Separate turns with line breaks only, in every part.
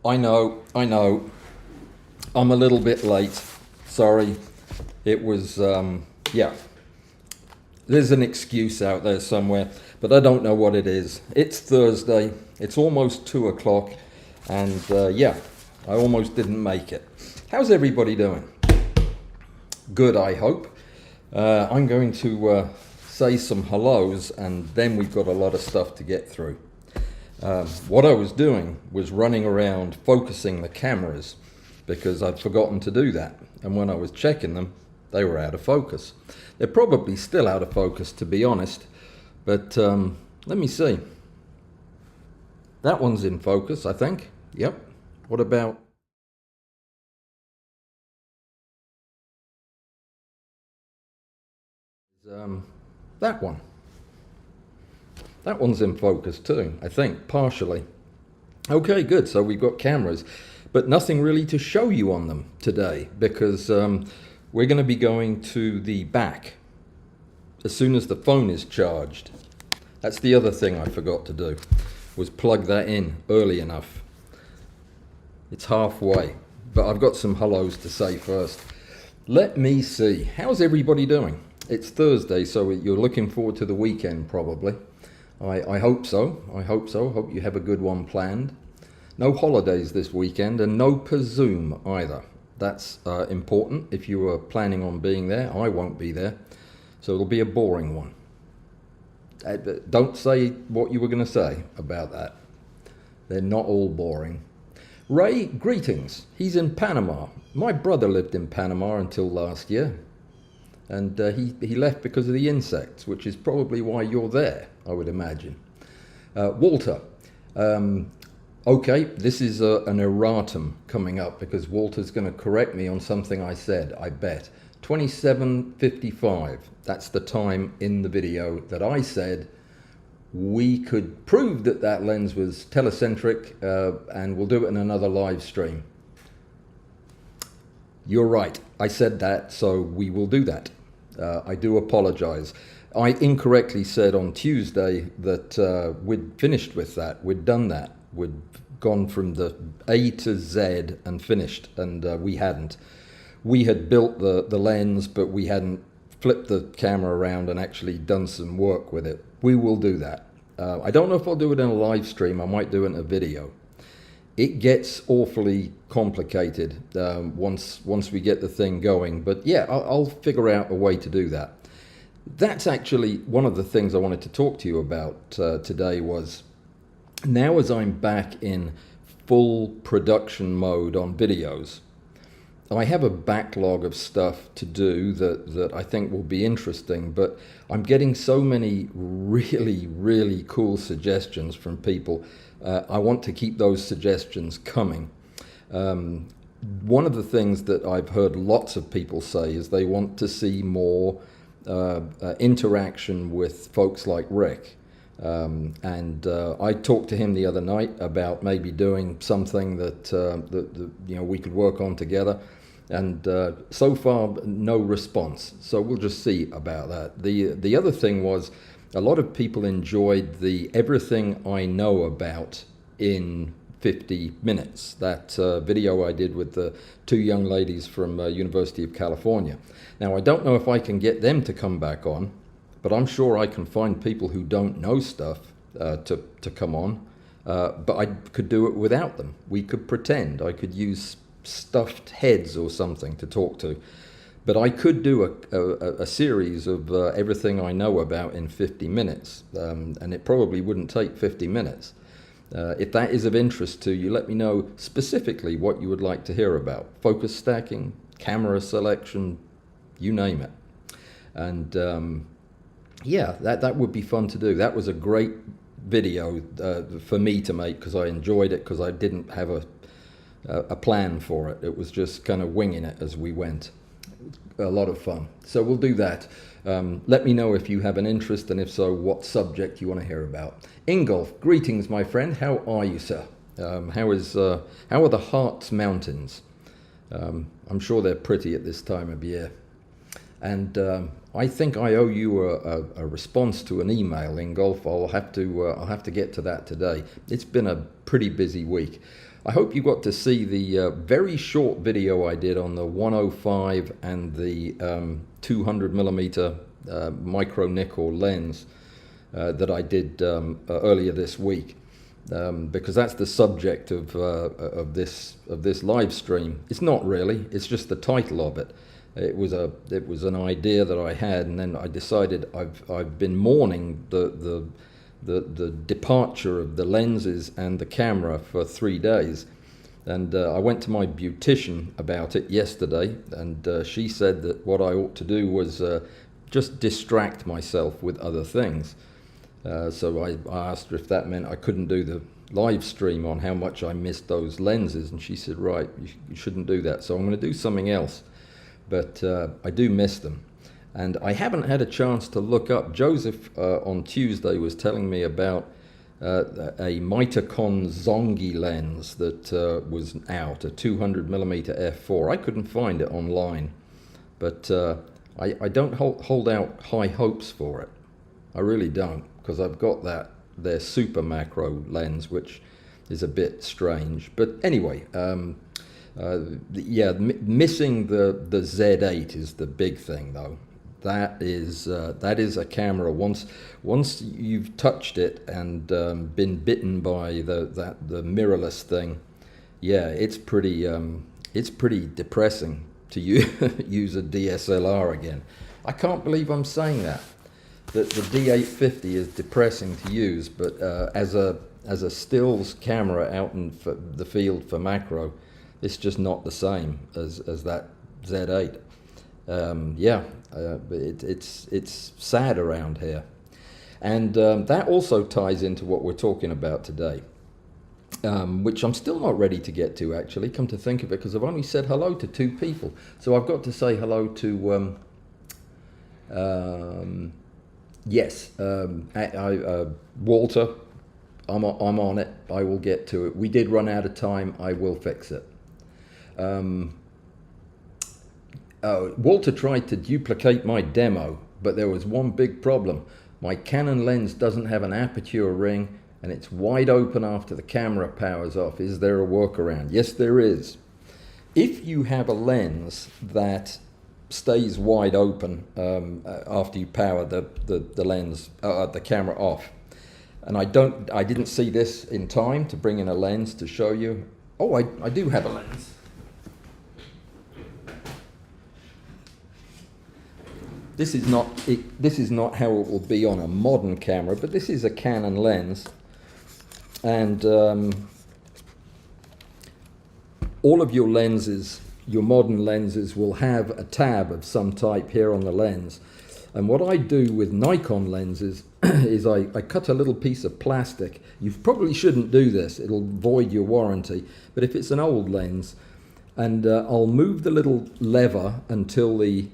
I know. I'm a little bit late. Sorry. It was, yeah. There's an excuse out there somewhere, but I don't know what it is. It's Thursday. It's almost 2 o'clock. And yeah, I almost didn't make it. How's everybody doing? Good, I hope. I'm going to say some hellos, and then we've got a lot of stuff to get through. What I was doing was running around focusing the cameras because I'd forgotten to do that. And when I was checking them, they were out of focus. They're probably still out of focus, to be honest. But let me see. That one's in focus, I think. Yep. What about... that one? That one's in focus too, I think, partially. Okay, good. So we've got cameras, but nothing really to show you on them today because we're going to be going to the back as soon as the phone is charged. That's the other thing I forgot to do, was plug that in early enough. It's halfway, but I've got some hellos to say first. Let me see. How's everybody doing? It's Thursday, so you're looking forward to the weekend probably. I hope so. I hope so. Hope you have a good one planned. No holidays this weekend and no per Zoom either. That's important if you were planning on being there. I won't be there, so it'll be a boring one. Don't say what you were going to say about that. They're not all boring. Ray, greetings. He's in Panama. My brother lived in Panama until last year. And he left because of the insects, which is probably why you're there, I would imagine. Walter, okay, this is an erratum coming up because Walter's going to correct me on something I said, I bet. 27:55, that's the time in the video that I said we could prove that that lens was telecentric, and we'll do it in another live stream. You're right, I said that, so we will do that. I do apologize. I incorrectly said on Tuesday that we'd finished with that. We'd done that. We'd gone from the A to Z and finished, and we hadn't. We had built the lens, but we hadn't flipped the camera around and actually done some work with it. We will do that. I don't know if I'll do it in a live stream. I might do it in a video. It gets awfully complicated once we get the thing going. But yeah, I'll figure out a way to do that. That's actually one of the things I wanted to talk to you about today was, now as I'm back in full production mode on videos, I have a backlog of stuff to do that I think will be interesting, but I'm getting so many really, really cool suggestions from people. I want to keep those suggestions coming. One of the things that I've heard lots of people say is they want to see more interaction with folks like Rick. And I talked to him the other night about maybe doing something that, you know, we could work on together. And so far, no response. So we'll just see about that. The other thing was, a lot of people enjoyed the everything I know about in 50 minutes. That video I did with the two young ladies from University of California. Now, I don't know if I can get them to come back on, but I'm sure I can find people who don't know stuff to come on. But I could do it without them. We could pretend. I could use stuffed heads or something to talk to. But I could do a series of everything I know about in 50 minutes, and it probably wouldn't take 50 minutes. If that is of interest to you, let me know specifically what you would like to hear about. Focus stacking, camera selection, you name it. And yeah, that would be fun to do. That was a great video for me to make because I enjoyed it, because I didn't have a plan for it. It was just kind of winging it as we went. A lot of fun. So we'll do that. Let me know if you have an interest, and if so, what subject you want to hear about. Ingolf, greetings, my friend. How are you, sir? How are the Harz Mountains? I'm sure they're pretty at this time of year. And I think I owe you a response to an email, Ingolf. I'll have to get to that today. It's been a pretty busy week. I hope you got to see the very short video I did on the 105 and the 200mm micro nickel lens that I did earlier this week, because that's the subject of this live stream. It's not really. It's just the title of it. It was an idea that I had, and then I decided I've been mourning the departure of the lenses and the camera for 3 days, and I went to my beautician about it yesterday, and she said that what I ought to do was just distract myself with other things. So I asked her if that meant I couldn't do the live stream on how much I missed those lenses, and she said, right, you shouldn't do that, so I'm going to do something else. But I do miss them. And I haven't had a chance to look up. Joseph on Tuesday was telling me about a Mitacon Zongi lens that was out, a 200mm f4. I couldn't find it online, but I don't hold out high hopes for it. I really don't, because I've got their super macro lens, which is a bit strange. But anyway, yeah, missing the Z8 is the big thing, though. That is a camera. Once you've touched it and been bitten by the mirrorless thing, yeah, it's pretty depressing to use a DSLR again. I can't believe I'm saying that the D850 is depressing to use, but as a stills camera out in the field for macro, it's just not the same as that Z8. Yeah, it's sad around here, and that also ties into what we're talking about today, which I'm still not ready to get to, actually, come to think of it, because I've only said hello to 2 people. So I've got to say hello to yes, Walter. I'm on it. I will get to it. We did run out of time. I will fix it. Walter tried to duplicate my demo, but there was one big problem. My Canon lens doesn't have an aperture ring, and it's wide open after the camera powers off. Is there a workaround? Yes, there is. If you have a lens that stays wide open after you power the lens, the camera off, and I didn't see this in time to bring in a lens to show you. Oh, I do have a lens. This is not how it will be on a modern camera, but this is a Canon lens, and all of your lenses, your modern lenses, will have a tab of some type here on the lens. And what I do with Nikon lenses is I cut a little piece of plastic. You probably shouldn't do this, it'll void your warranty, but if it's an old lens, and I'll move the little lever until the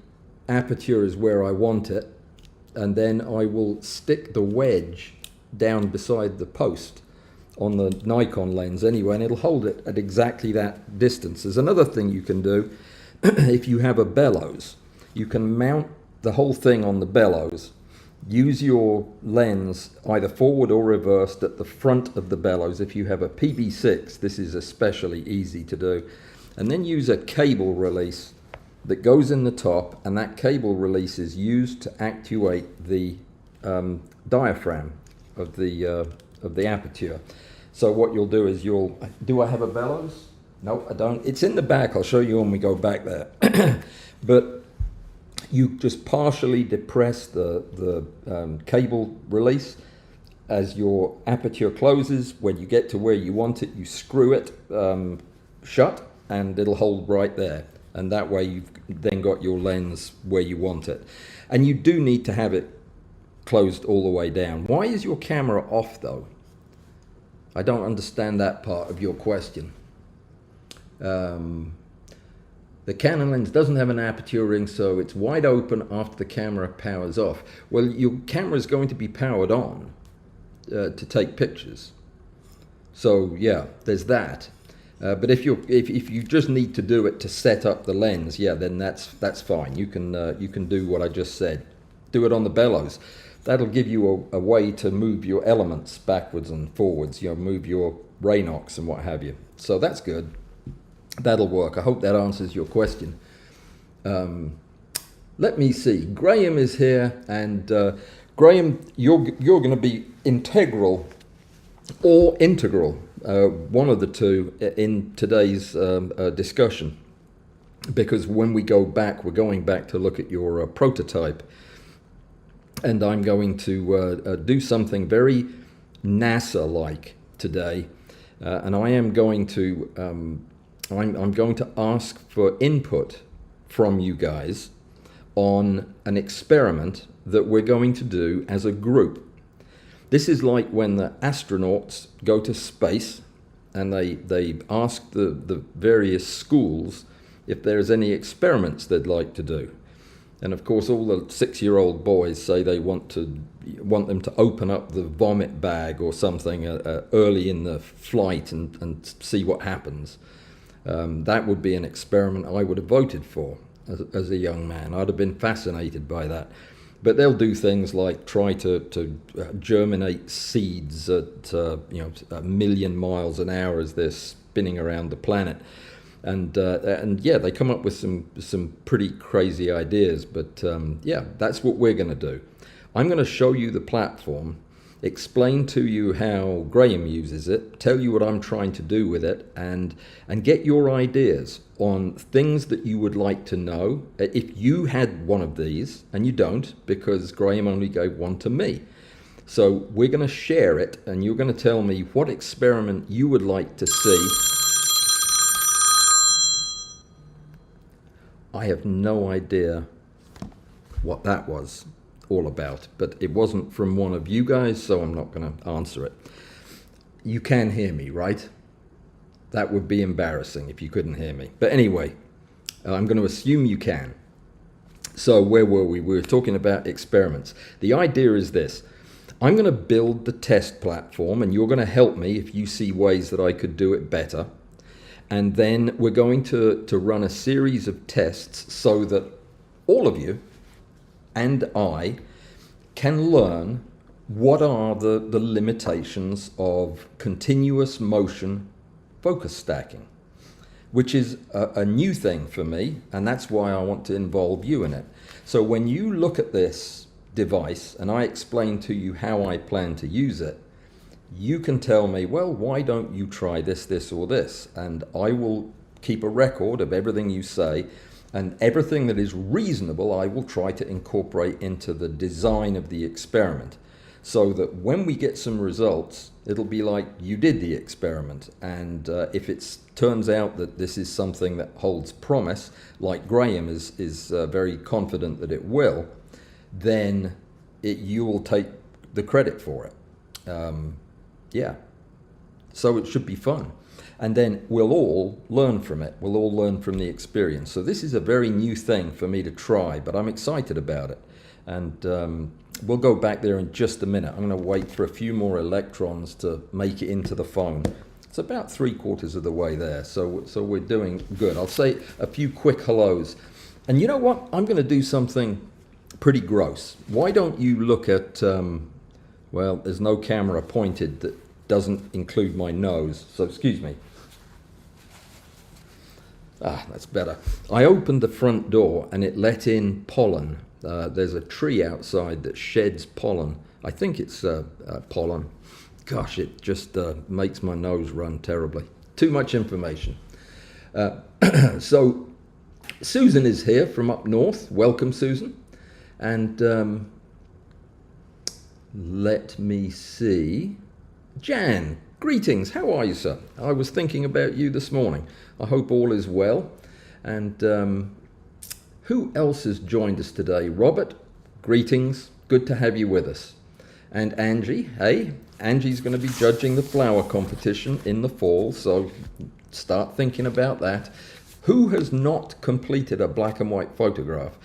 aperture is where I want it, and then I will stick the wedge down beside the post on the Nikon lens anyway, and it'll hold it at exactly that distance. There's another thing you can do. If you have a bellows, you can mount the whole thing on the bellows, use your lens either forward or reversed at the front of the bellows. If you have a PB6, this is especially easy to do, and then use a cable release that goes in the top, and that cable release is used to actuate the diaphragm of the aperture. So what you'll do is do I have a bellows? No, I don't. It's in the back. I'll show you when we go back there. But you just partially depress the cable release as your aperture closes. When you get to where you want it, you screw it shut, and it'll hold right there. And that way you've then got your lens where you want it. And you do need to have it closed all the way down. Why is your camera off, though? I don't understand that part of your question. The Canon lens doesn't have an aperture ring, so it's wide open after the camera powers off. Well, your camera is going to be powered on to take pictures. So yeah, there's that. But if you just need to do it to set up the lens, yeah, then that's fine. You can do what I just said. Do it on the bellows. that'll give you a way to move your elements backwards and forwards, you know, move your Raynox and what have you. So that's good. That'll work. I hope that answers your question. Let me see. Graham is here, and Graham, you're going to be integral or integral, one of the two, in today's discussion. Because when we go back, we're going back to look at your prototype, and I'm going to do something very NASA-like today, and I am going to I'm going to ask for input from you guys on an experiment that we're going to do as a group. This is like when the astronauts go to space and they ask the various schools if there's any experiments they'd like to do. And of course all the 6-year-old boys say they want them to open up the vomit bag or something early in the flight and see what happens. That would be an experiment I would have voted for as a young man. I'd have been fascinated by that. But they'll do things like try to germinate seeds at a million miles an hour as they're spinning around the planet. And yeah, they come up with some pretty crazy ideas. But yeah, that's what we're going to do. I'm going to show you the platform, explain to you how Graham uses it, tell you what I'm trying to do with it, and get your ideas on things that you would like to know. If you had one of these, and you don't, because Graham only gave one to me. So we're going to share it, and you're going to tell me what experiment you would like to see. I have no idea what that was all about, but it wasn't from one of you guys, so I'm not going to answer it. You can hear me, right? That would be embarrassing if you couldn't hear me. But anyway, I'm going to assume you can. So where were we? We were talking about experiments. The idea is this. I'm going to build the test platform, and you're going to help me if you see ways that I could do it better. And then we're going to run a series of tests so that all of you and I can learn what are the limitations of continuous motion focus stacking, which is a new thing for me, and that's why I want to involve you in it. So when you look at this device and I explain to you how I plan to use it, you can tell me, well, why don't you try this, this, or this? And I will keep a record of everything you say, and everything that is reasonable I will try to incorporate into the design of the experiment, so that when we get some results, it'll be like you did the experiment. And if it turns out that this is something that holds promise, like Graham is very confident that it will, then you will take the credit for it. Yeah, so it should be fun. And then we'll all learn from it. We'll all learn from the experience. So this is a very new thing for me to try, but I'm excited about it. And we'll go back there in just a minute. I'm going to wait for a few more electrons to make it into the phone. It's about 3/4 of the way there, so we're doing good. I'll say a few quick hellos. And you know what? I'm going to do something pretty gross. Why don't you look at, well, there's no camera pointed that doesn't include my nose, so excuse me. That's better. I opened the front door and it let in pollen. There's a tree outside that sheds pollen. I think it's pollen. Gosh, it just makes my nose run terribly. Too much information. So Susan is here from up north. Welcome, Susan. And let me see. Jan, greetings. How are you, sir? I was thinking about you this morning. I hope all is well. And who else has joined us today? Robert, greetings. Good to have you with us. And Angie, hey, Angie's going to be judging the flower competition in the fall, so start thinking about that. Who has not completed a black and white photograph?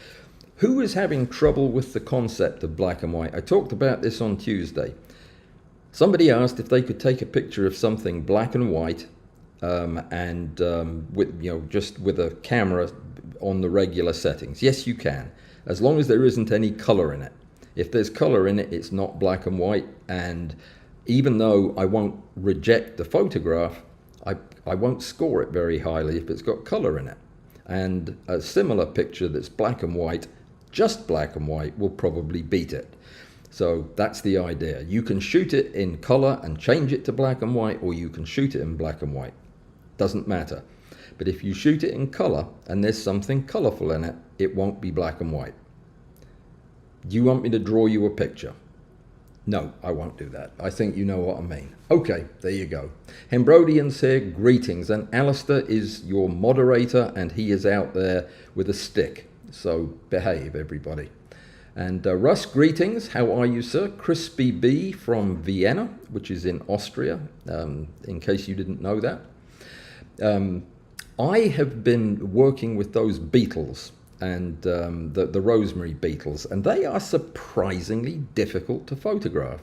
Who is having trouble with the concept of black and white? I talked about this on Tuesday. Somebody asked if they could take a picture of something black and white with just with a camera on the regular settings. Yes, you can, as long as there isn't any color in it. If there's color in it, it's not black and white. And even though I won't reject the photograph, I won't score it very highly if it's got color in it. And a similar picture that's black and white, just black and white, will probably beat it. So that's the idea. You can shoot it in color and change it to black and white, or you can shoot it in black and white. Doesn't matter. But if you shoot it in color and there's something colorful in it, it won't be black and white. Do you want me to draw you a picture? No, I won't do that. I think you know what I mean. Okay, there you go. Hembrodian's here, greetings. And Alistair is your moderator, and he is out there with a stick. So behave, everybody. And Russ, greetings. How are you, sir? Crispy B from Vienna, which is in Austria, in case you didn't know that. I have been working with those beetles and the rosemary beetles, and they are surprisingly difficult to photograph.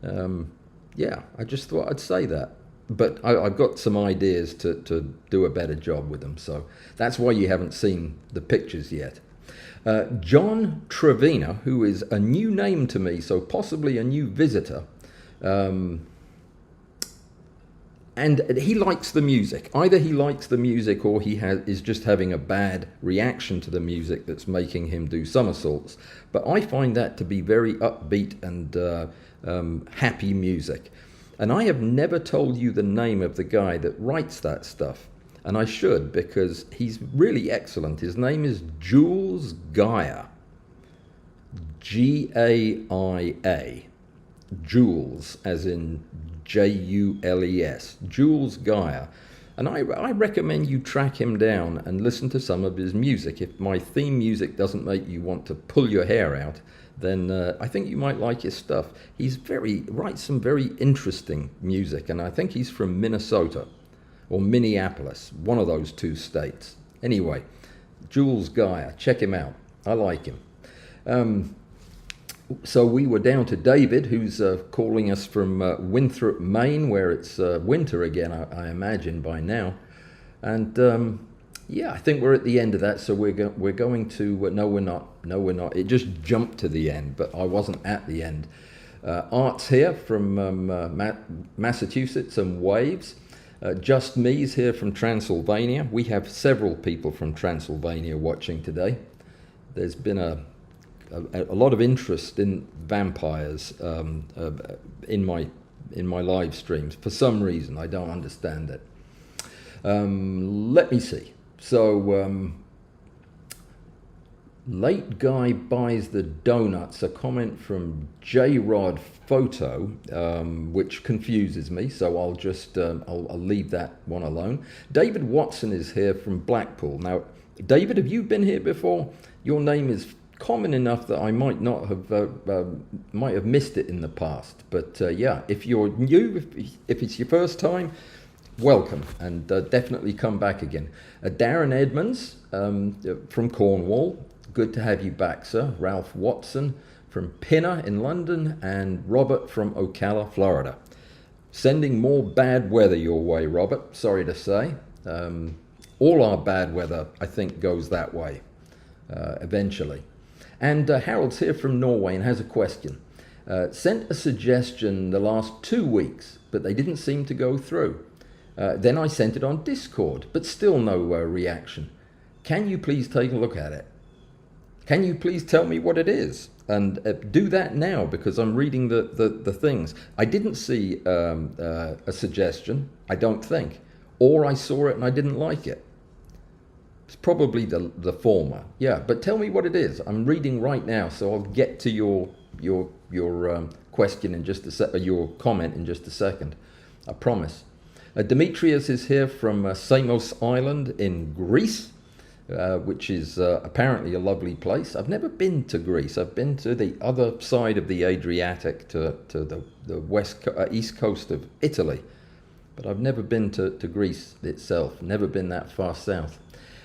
Yeah, I just thought I'd say that. But I've got some ideas to do a better job with them, so that's why you haven't seen the pictures yet. John Trevina, who is a new name to me, so possibly a new visitor, and he likes the music. Either he likes the music or he is just having a bad reaction to the music that's making him do somersaults. But I find that to be very upbeat and happy music. And I have never told you the name of the guy that writes that stuff. And I should, because he's really excellent. His name is Jules Gaia. G-A-I-A. Jules, as in J-U-L-E-S. Jules Gaia. And I recommend you track him down and listen to some of his music. If my theme music doesn't make you want to pull your hair out, then I think you might like his stuff. He writes some very interesting music, and I think he's from Minnesota or Minneapolis, one of those two states. Anyway, Jules Gaia, check him out. I like him. So we were down to David, who's calling us from Winthrop, Maine, where it's winter again, I imagine, by now. And yeah, I think we're at the end of that, so we're going to... no, we're not. No, we're not. It just jumped to the end, but I wasn't at the end. Art's here from Massachusetts and Waves. Just Me's here from Transylvania. We have several people from Transylvania watching today. There's been a lot of interest in vampires in my live streams. For some reason, I don't understand it. Let me see. So, late guy buys the donuts. A comment from J-Rod Photo, which confuses me. So I'll just I'll leave that one alone. David Watson is here from Blackpool. Now, David, have you been here before? Your name is common enough that I might not have might have missed it in the past. But yeah, if you're new, if it's your first time, welcome, and definitely come back again. Darren Edmonds from Cornwall, good to have you back, sir. Ralph Watson from Pinner in London, and Robert from Ocala, Florida. Sending more bad weather your way, Robert, sorry to say. All our bad weather, I think, goes that way eventually. And Harold's here from Norway and has a question. Sent a suggestion the last 2 weeks, but they didn't seem to go through. Then I sent it on Discord, but still no reaction. Can you please take a look at it? Can you please tell me what it is? And do that now, because I'm reading the things. I didn't see a suggestion, I don't think. Or I saw it and I didn't like it. It's probably the former. Yeah, but tell me what it is. I'm reading right now, so I'll get to your question in just a sec, your comment in just a second. I promise. Demetrius is here from Samos Island in Greece, which is apparently a lovely place. I've never been to Greece. I've been to the other side of the Adriatic, to the east coast of Italy. But I've never been to Greece itself, never been that far south.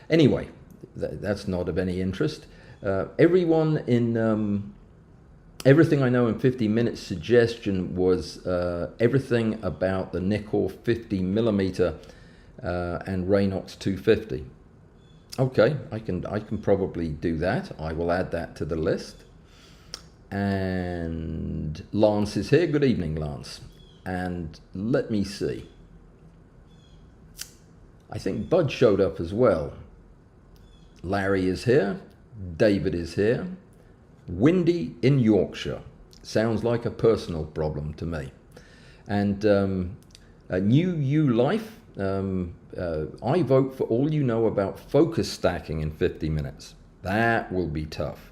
Anyway, that's not of any interest. Everyone in Everything I Know in 50 Minutes suggestion was everything about the Nikkor 50mm and Raynox 250. Okay, I can probably do that. I will add that to the list. And Lance is here. Good evening, Lance. And let me see. I think Bud showed up as well. Larry is here. David is here. Windy in Yorkshire. Sounds like a personal problem to me. And New You Life. I vote for all you know about focus stacking in 50 minutes. That will be tough.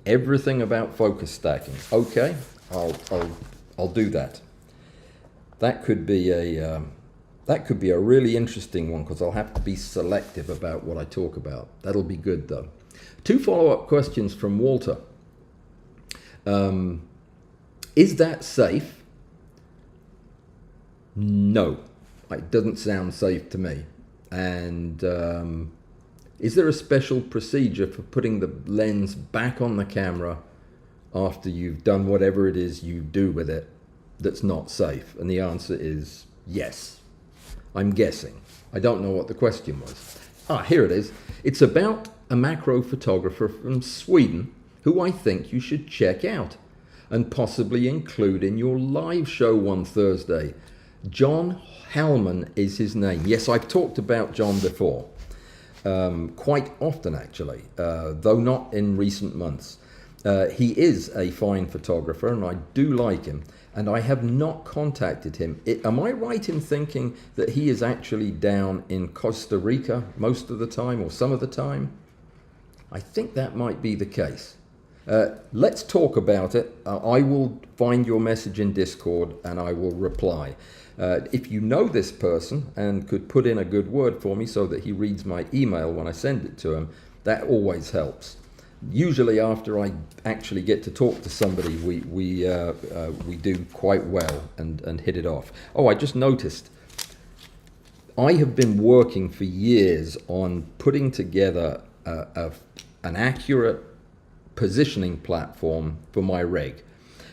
Everything about focus stacking. Okay, I'll do that. That could be a really interesting one, because I'll have to be selective about what I talk about. That'll be good though. 2 follow-up questions from Walter. Is that safe? No, it doesn't sound safe to me. And is there a special procedure for putting the lens back on the camera after you've done whatever it is you do with it that's not safe? And the answer is yes. I'm guessing. I don't know what the question was. Here it is. It's about a macro photographer from Sweden who I think you should check out and possibly include in your live show one Thursday. John Hallman is his name. Yes, I've talked about John before. Quite often actually, though not in recent months. He is a fine photographer and I do like him, and I have not contacted him. Am I right in thinking that he is actually down in Costa Rica most of the time or some of the time? I think that might be the case. Let's talk about it. I will find your message in Discord and I will reply. If you know this person and could put in a good word for me so that he reads my email when I send it to him, that always helps. Usually after I actually get to talk to somebody, we do quite well and hit it off. Oh, I just noticed. I have been working for years on putting together an accurate positioning platform for my rig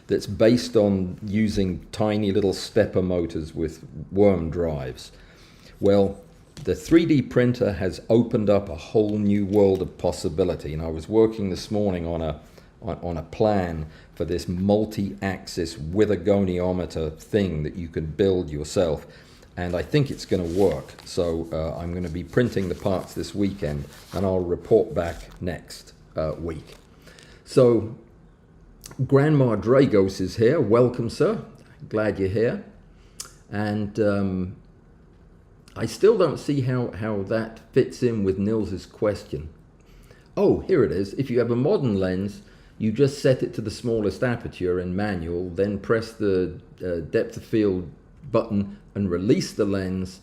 that's based on using tiny little stepper motors with worm drives. Well, the 3D printer has opened up a whole new world of possibility, and I was working this morning on a plan for this multi-axis with a goniometer thing that you can build yourself, and I think it's going to work. So I'm going to be printing the parts this weekend, and I'll report back next week. So Grandma Dragos is here. Welcome, sir. Glad you're here. And I still don't see how that fits in with Nils's question. Oh, here it is. If you have a modern lens, you just set it to the smallest aperture in manual, then press the depth of field button and release the lens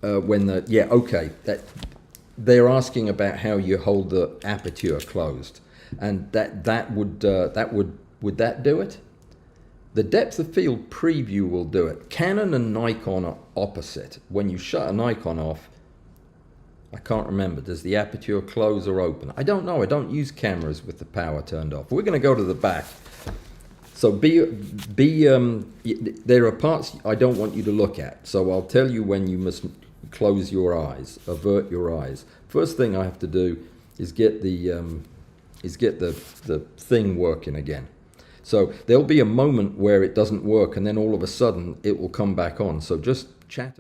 when the... Yeah, okay. They're asking about how you hold the aperture closed. And would that do it? The depth of field preview will do it. Canon and Nikon are opposite. When you shut a Nikon off, I can't remember, does the aperture close or open? I don't know. I don't use cameras with the power turned off. We're going to go to the back. So there are parts I don't want you to look at. So I'll tell you when you must close your eyes, avert your eyes. First thing I have to do is get the thing working again. So there'll be a moment where it doesn't work, and then all of a sudden it will come back on. So just chat.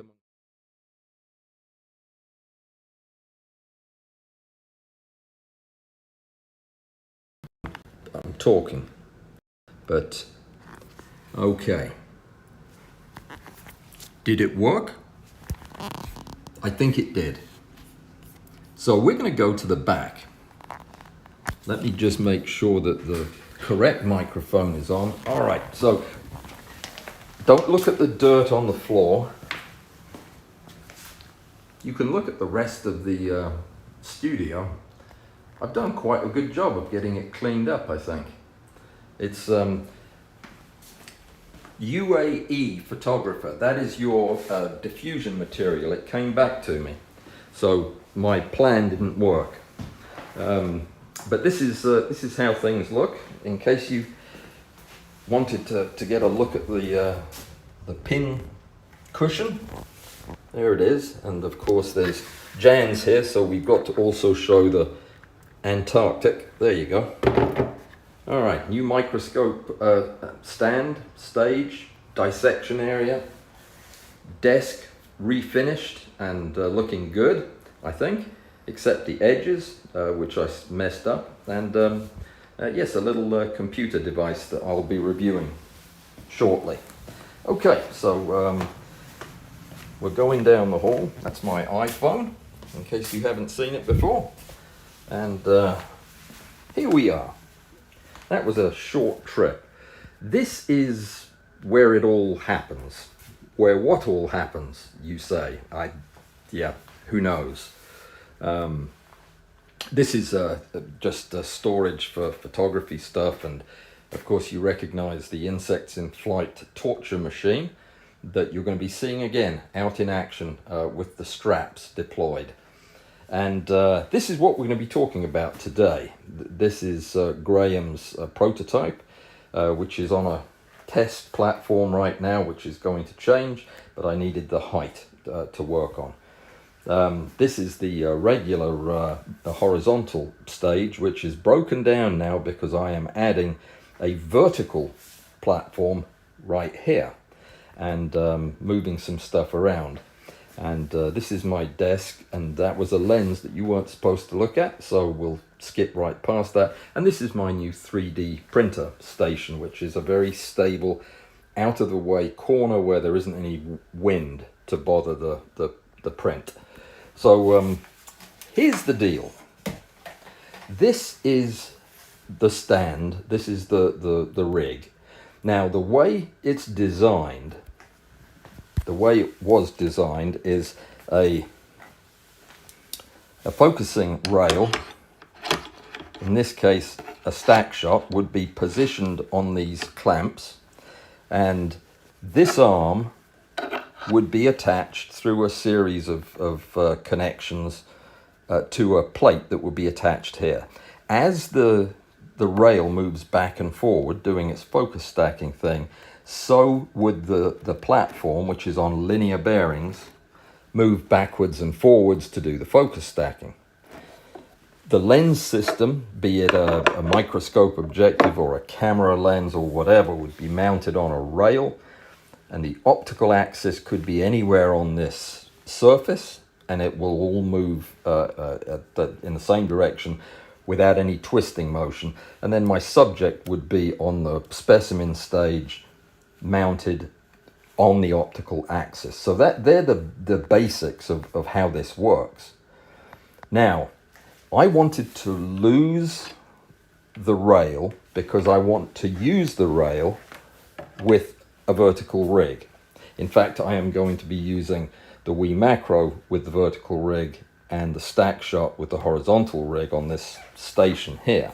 I'm talking, but okay. Did it work? I think it did. So we're going to go to the back. Let me just make sure that the correct microphone is on. All right, so don't look at the dirt on the floor. You can look at the rest of the studio. I've done quite a good job of getting it cleaned up, I think. It's UAE photographer. That is your diffusion material. It came back to me. So my plan didn't work. But this is how things look. In case you wanted to get a look at the pin cushion, there it is. And of course there's Jan's here, so we've got to also show the Antarctic. There you go. All right, new microscope stand, stage, dissection area, desk refinished and looking good, I think, except the edges, which I messed up, and yes, a little computer device that I'll be reviewing shortly. Okay, so we're going down the hall. That's my iPhone, in case you haven't seen it before. And here we are. That was a short trip. This is where it all happens. Where what all happens, you say? Yeah, who knows? This is just a storage for photography stuff, and of course you recognize the insects in flight torture machine that you're going to be seeing again out in action with the straps deployed. And this is what we're going to be talking about today. This is Graham's prototype, which is on a test platform right now, which is going to change, but I needed the height to work on. This is the regular horizontal stage, which is broken down now because I am adding a vertical platform right here and moving some stuff around. And this is my desk, and that was a lens that you weren't supposed to look at, so we'll skip right past that. And this is my new 3D printer station, which is a very stable, out of the way corner where there isn't any wind to bother the print. So here's the deal. This is the stand, this is the rig. Now the way it's designed, the way it was designed is a focusing rail, in this case a stack shot, would be positioned on these clamps, and this arm would be attached through a series of connections to a plate that would be attached here. As the rail moves back and forward doing its focus stacking thing, so would the platform, which is on linear bearings, move backwards and forwards to do the focus stacking. The lens system, be it a microscope objective or a camera lens or whatever, would be mounted on a rail, and the optical axis could be anywhere on this surface, and it will all move in the same direction without any twisting motion. And then my subject would be on the specimen stage, mounted on the optical axis. So they're the basics of how this works. Now, I wanted to lose the rail because I want to use the rail with a vertical rig. In fact, I am going to be using the Wii Macro with the vertical rig and the stack shot with the horizontal rig on this station here.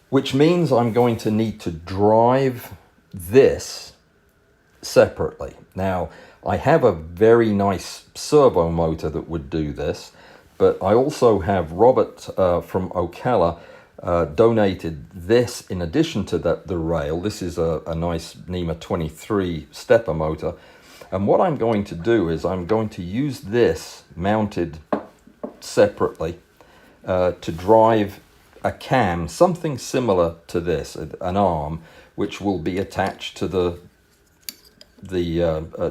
Which means I'm going to need to drive this separately. Now, I have a very nice servo motor that would do this, but I also have Robert from Ocala donated this in addition to the rail. This is a nice NEMA 23 stepper motor, and what I'm going to do is I'm going to use this mounted separately to drive a cam, something similar to this, an arm, which will be attached to the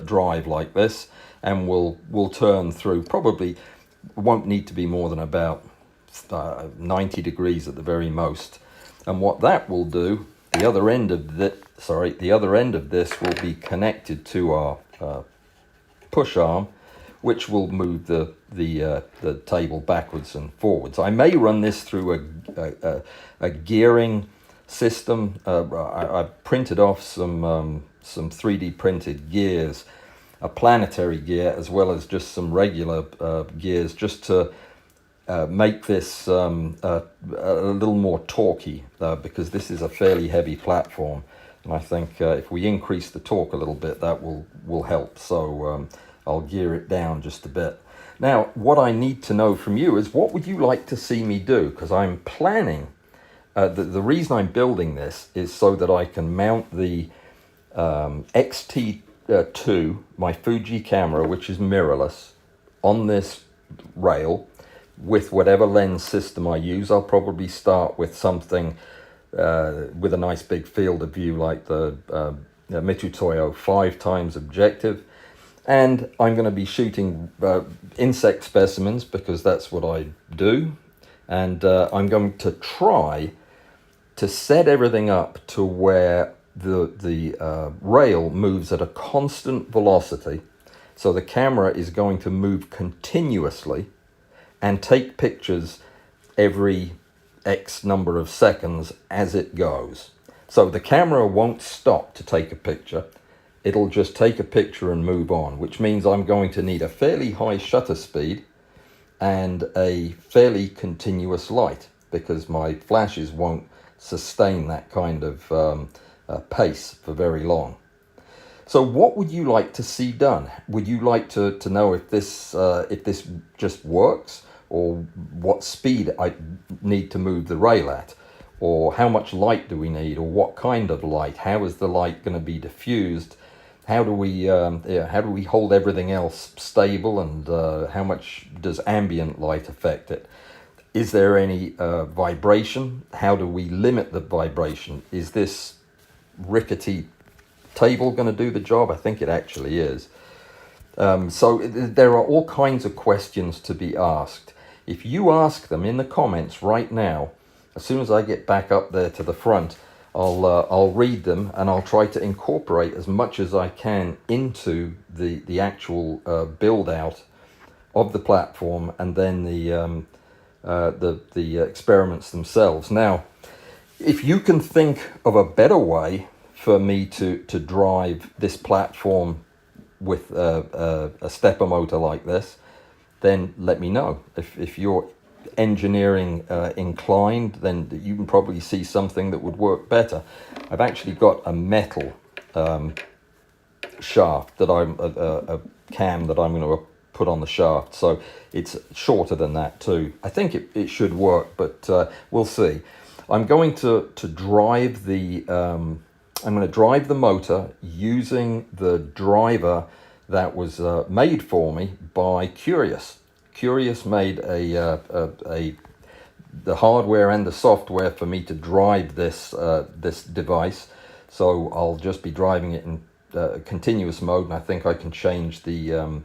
drive like this, and will turn through. Probably won't need to be more than about 90 degrees at the very most. And what that will do, the other end of this will be connected to our push arm, which will move the table backwards and forwards. I may run this through a gearing system. I printed off some 3D printed gears, a planetary gear as well as just some regular gears, just to make this a little more torquey, because this is a fairly heavy platform, and I think if we increase the torque a little bit, that will help. So I'll gear it down just a bit. Now, what I need to know from you is, what would you like to see me do? Because I'm planning, the reason I'm building this is so that I can mount the XT2, my Fuji camera, which is mirrorless, on this rail with whatever lens system I use. I'll probably start with something with a nice big field of view like the Mitutoyo 5 times objective. And I'm going to be shooting insect specimens because that's what I do. And I'm going to try to set everything up to where the rail moves at a constant velocity. So the camera is going to move continuously and take pictures every X number of seconds as it goes. So the camera won't stop to take a picture. It'll just take a picture and move on, which means I'm going to need a fairly high shutter speed and a fairly continuous light, because my flashes won't sustain that kind of pace for very long. So what would you like to see done? Would you like to know if this just works, or what speed I need to move the rail at, or how much light do we need, or what kind of light? How is the light going to be diffused? How do we hold everything else stable, and how much does ambient light affect it? Is there any vibration? How do we limit the vibration? Is this rickety table going to do the job? I think it actually is. So there are all kinds of questions to be asked. If you ask them in the comments right now, as soon as I get back up there to the front, I'll read them, and I'll try to incorporate as much as I can into the actual build out of the platform, and then the experiments themselves. Now, if you can think of a better way for me to drive this platform with a stepper motor like this, then let me know. If you're engineering inclined, then you can probably see something that would work better. I've actually got a metal shaft that a cam that I'm going to put on the shaft, so it's shorter than that too. I think it should work, but we'll see. I'm going to drive the I'm going to drive the motor using the driver that was made for me by Curious. Curious made the hardware and the software for me to drive this device. So I'll just be driving it in continuous mode, and I think I can change the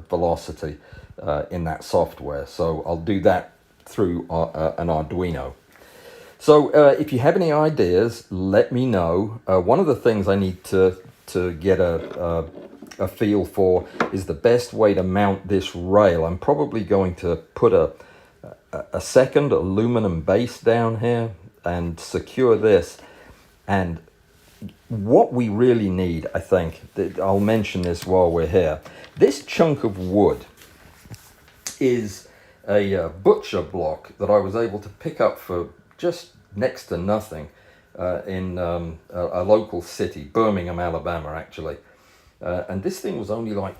velocity in that software. So I'll do that through an Arduino. So if you have any ideas, let me know. One of the things I need to get a feel for is the best way to mount this rail. I'm probably going to put a second aluminum base down here and secure this. And what we really need, I think, I'll mention this while we're here. This chunk of wood is a butcher block that I was able to pick up for just next to nothing in a local city, Birmingham, Alabama, actually. And this thing was only like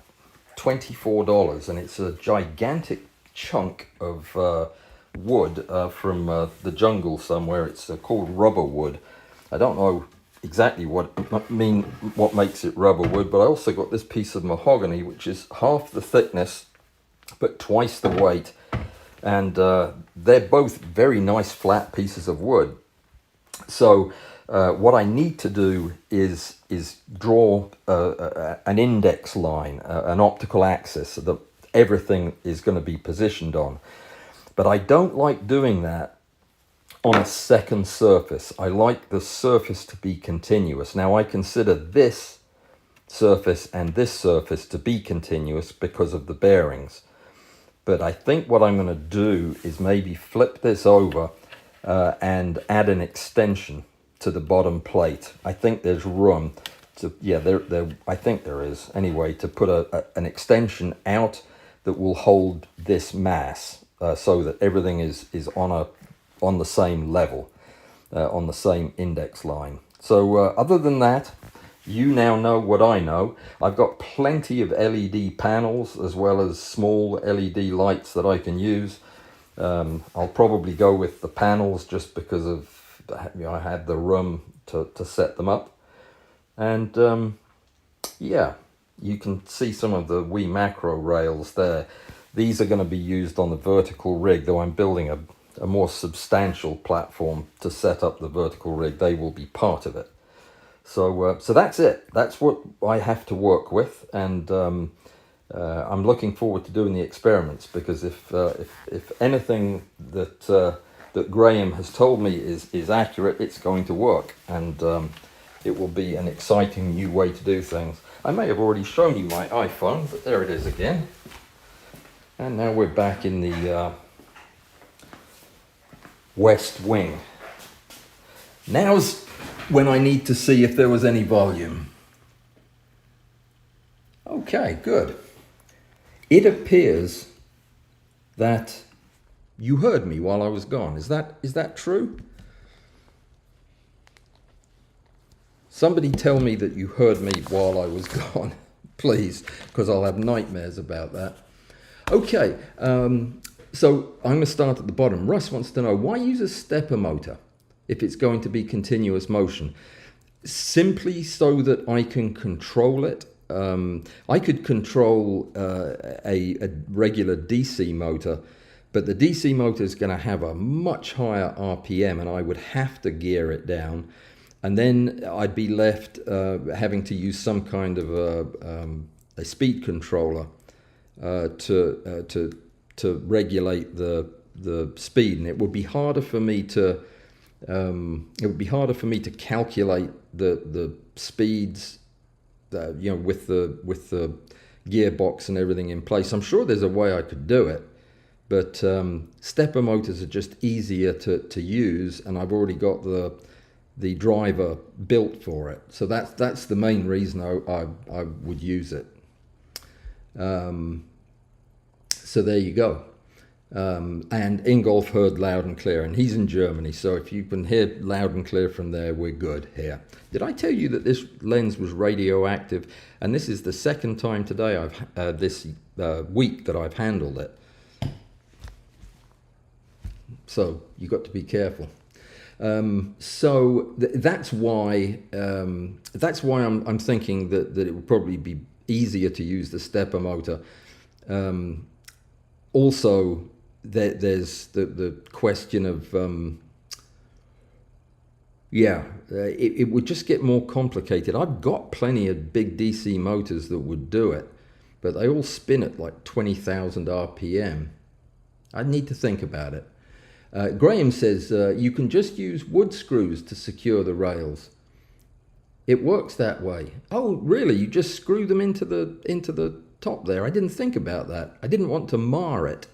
$24, and it's a gigantic chunk of wood from the jungle somewhere. It's called rubber wood. I don't know exactly what makes it rubber wood, but I also got this piece of mahogany, which is half the thickness but twice the weight, and they're both very nice flat pieces of wood. So what I need to do is draw an index line, an optical axis that everything is going to be positioned on. But I don't like doing that on a second surface. I like the surface to be continuous. Now, I consider this surface and this surface to be continuous because of the bearings. But I think what I'm going to do is maybe flip this over and add an extension to the bottom plate. I think there's room to, I think there is anyway, to put an extension out that will hold this mass so that everything is on the same level, on the same index line. So other than that, you now know what I know. I've got plenty of LED panels as well as small LED lights that I can use. I'll probably go with the panels just because of I had the room to set them up. And yeah, you can see some of the wee macro rails there. These are going to be used on the vertical rig, though I'm building a more substantial platform to set up the vertical rig. They will be part of it. So so that's it. That's what I have to work with, and I'm looking forward to doing the experiments, because if anything that that Graham has told me is accurate, it's going to work, and it will be an exciting new way to do things. I may have already shown you my iPhone, but there it is again. And now we're back in the West Wing. Now's when I need to see if there was any volume. Okay, good. It appears that you heard me while I was gone. Is that true? Somebody tell me that you heard me while I was gone, please, because I'll have nightmares about that. Okay, so I'm going to start at the bottom. Russ wants to know, why use a stepper motor if it's going to be continuous motion? Simply so that I can control it. I could control a regular DC motor, but the DC motor is going to have a much higher RPM, and I would have to gear it down. And then I'd be left having to use some kind of a speed controller to regulate the speed, and it would be harder for me to calculate the speeds, you know, with the gearbox and everything in place. I'm sure there's a way I could do it, but stepper motors are just easier to use, and I've already got the driver built for it. So that's the main reason I would use it. So there you go. And Ingolf heard loud and clear, and he's in Germany, so if you can hear loud and clear from there, we're good here. Did I tell you that this lens was radioactive? And this is the second time today this week that I've handled it. So you got to be careful. So that's why I'm thinking that it would probably be easier to use the stepper motor. Also, there's the question of it would just get more complicated. I've got plenty of big DC motors that would do it, but they all spin at like 20,000 RPM. I'd need to think about it. Graham says you can just use wood screws to secure the rails. It works that way. Oh, really? You just screw them into the top there? I didn't think about that. I didn't want to mar it.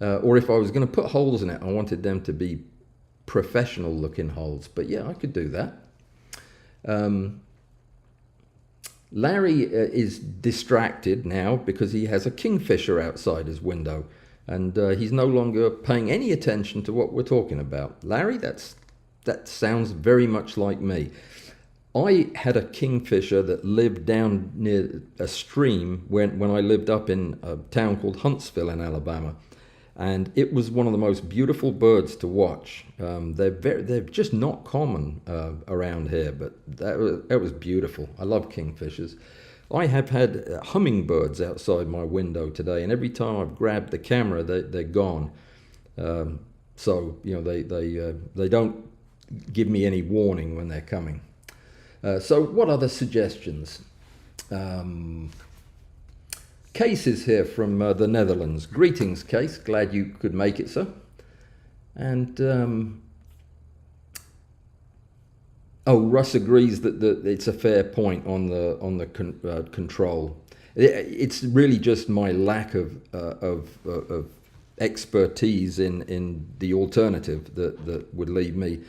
Or if I was going to put holes in it, I wanted them to be professional looking holes. But yeah, I could do that. Larry is distracted now because he has a kingfisher outside his window, and he's no longer paying any attention to what we're talking about. Larry, that sounds very much like me. I had a kingfisher that lived down near a stream when I lived up in a town called Huntsville in Alabama. And it was one of the most beautiful birds to watch. They're just not common around here, but that was beautiful. I love kingfishers. I have had hummingbirds outside my window today, and every time I've grabbed the camera, they're gone. So you know they don't give me any warning when they're coming. So what other suggestions? Case is here from the Netherlands. Greetings, Case. Glad you could make it, sir. And Russ agrees that it's a fair point on the control. It's really just my lack of expertise in the alternative that would lead me.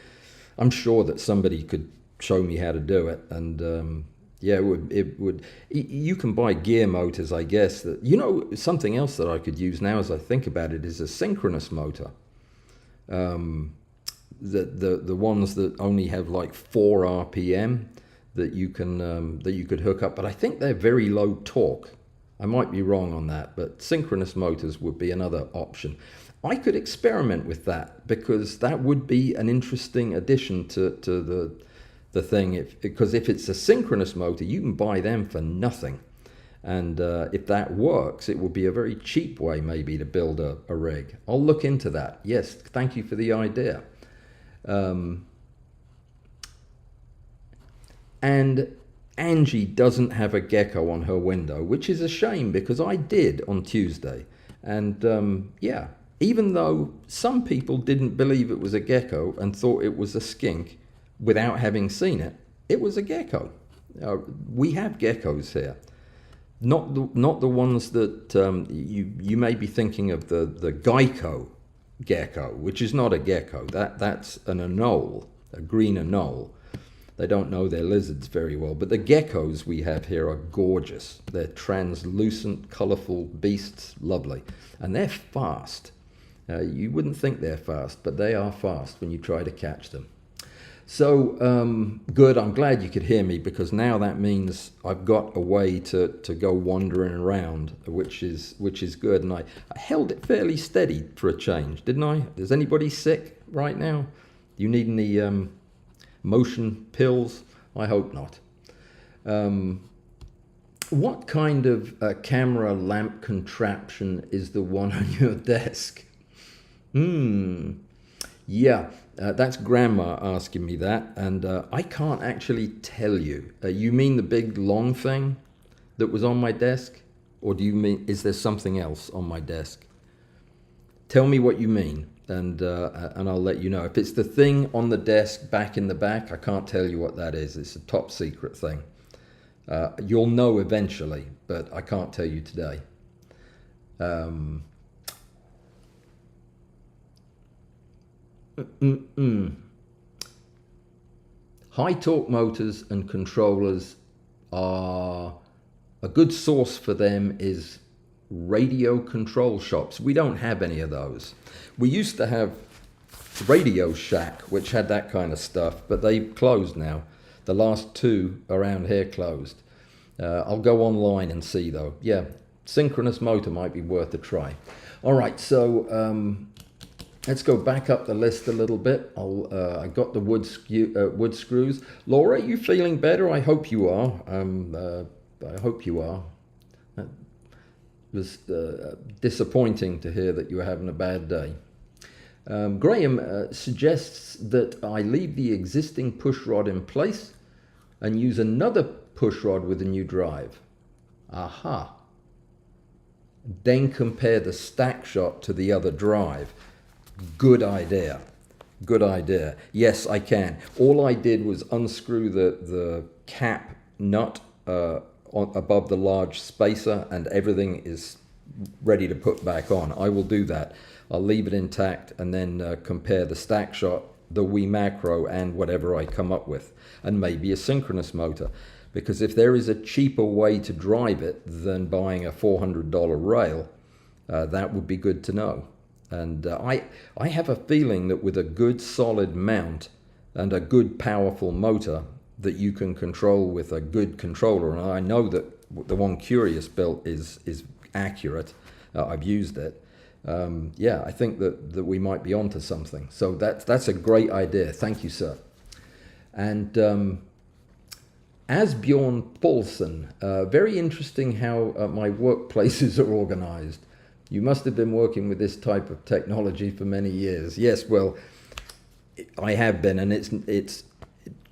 I'm sure that somebody could show me how to do it, and yeah, it would. You can buy gear motors, I guess. That, you know, something else that I could use now, as I think about it, is a synchronous motor. The ones that only have like 4 RPM that you could hook up, but I think they're very low torque. I might be wrong on that, but synchronous motors would be another option. I could experiment with that, because that would be an interesting addition to the thing, because if it's a synchronous motor, you can buy them for nothing, And if that works, it will be a very cheap way maybe to build a rig. I'll look into that. Yes, thank you for the idea. And Angie doesn't have a gecko on her window, which is a shame because I did on Tuesday. And yeah, even though some people didn't believe it was a gecko and thought it was a skink without having seen it, it was a gecko. We have geckos here. Not the ones that you may be thinking of, the Geico gecko, which is not a gecko. That's an anole, a green anole. They don't know their lizards very well, but the geckos we have here are gorgeous. They're translucent, colorful beasts, lovely, and they're fast. You wouldn't think they're fast, but they are fast when you try to catch them. So good, I'm glad you could hear me, because now that means I've got a way to go wandering around, which is good. And I held it fairly steady for a change, didn't I? Is anybody sick right now? Do you need any motion pills? I hope not. What kind of camera lamp contraption is the one on your desk? Yeah, that's Grandma asking me that, and I can't actually tell you. You mean the big long thing that was on my desk? Or do you mean, is there something else on my desk? Tell me what you mean, and I'll let you know. If it's the thing on the desk back in the back, I can't tell you what that is. It's a top secret thing. You'll know eventually, but I can't tell you today. High torque motors and controllers are a good source for them is radio control shops. We don't have any of those. We used to have Radio Shack, which had that kind of stuff, but they've closed now. The last two around here closed. I'll go online and see though. Yeah, synchronous motor might be worth a try. All right, so let's go back up the list a little bit. I got the wood screws. Laura, you feeling better? I hope you are. I hope you are. It was disappointing to hear that you were having a bad day. Graham suggests that I leave the existing push rod in place and use another push rod with a new drive. Aha. Then compare the stack shot to the other drive. Good idea. Good idea. Yes, I can. All I did was unscrew the cap nut above the large spacer, and everything is ready to put back on. I will do that. I'll leave it intact and then compare the stack shot, the Wii macro, and whatever I come up with, and maybe a synchronous motor. Because if there is a cheaper way to drive it than buying a $400 rail, that would be good to know. And I have a feeling that with a good solid mount and a good powerful motor that you can control with a good controller, and I know that the one Curious built is accurate. I've used it. Yeah, I think that we might be onto something. So that's a great idea. Thank you, sir. And Asbjorn Paulsen, very interesting how my workplaces are organized. You must have been working with this type of technology for many years. Yes, well, I have been, and it's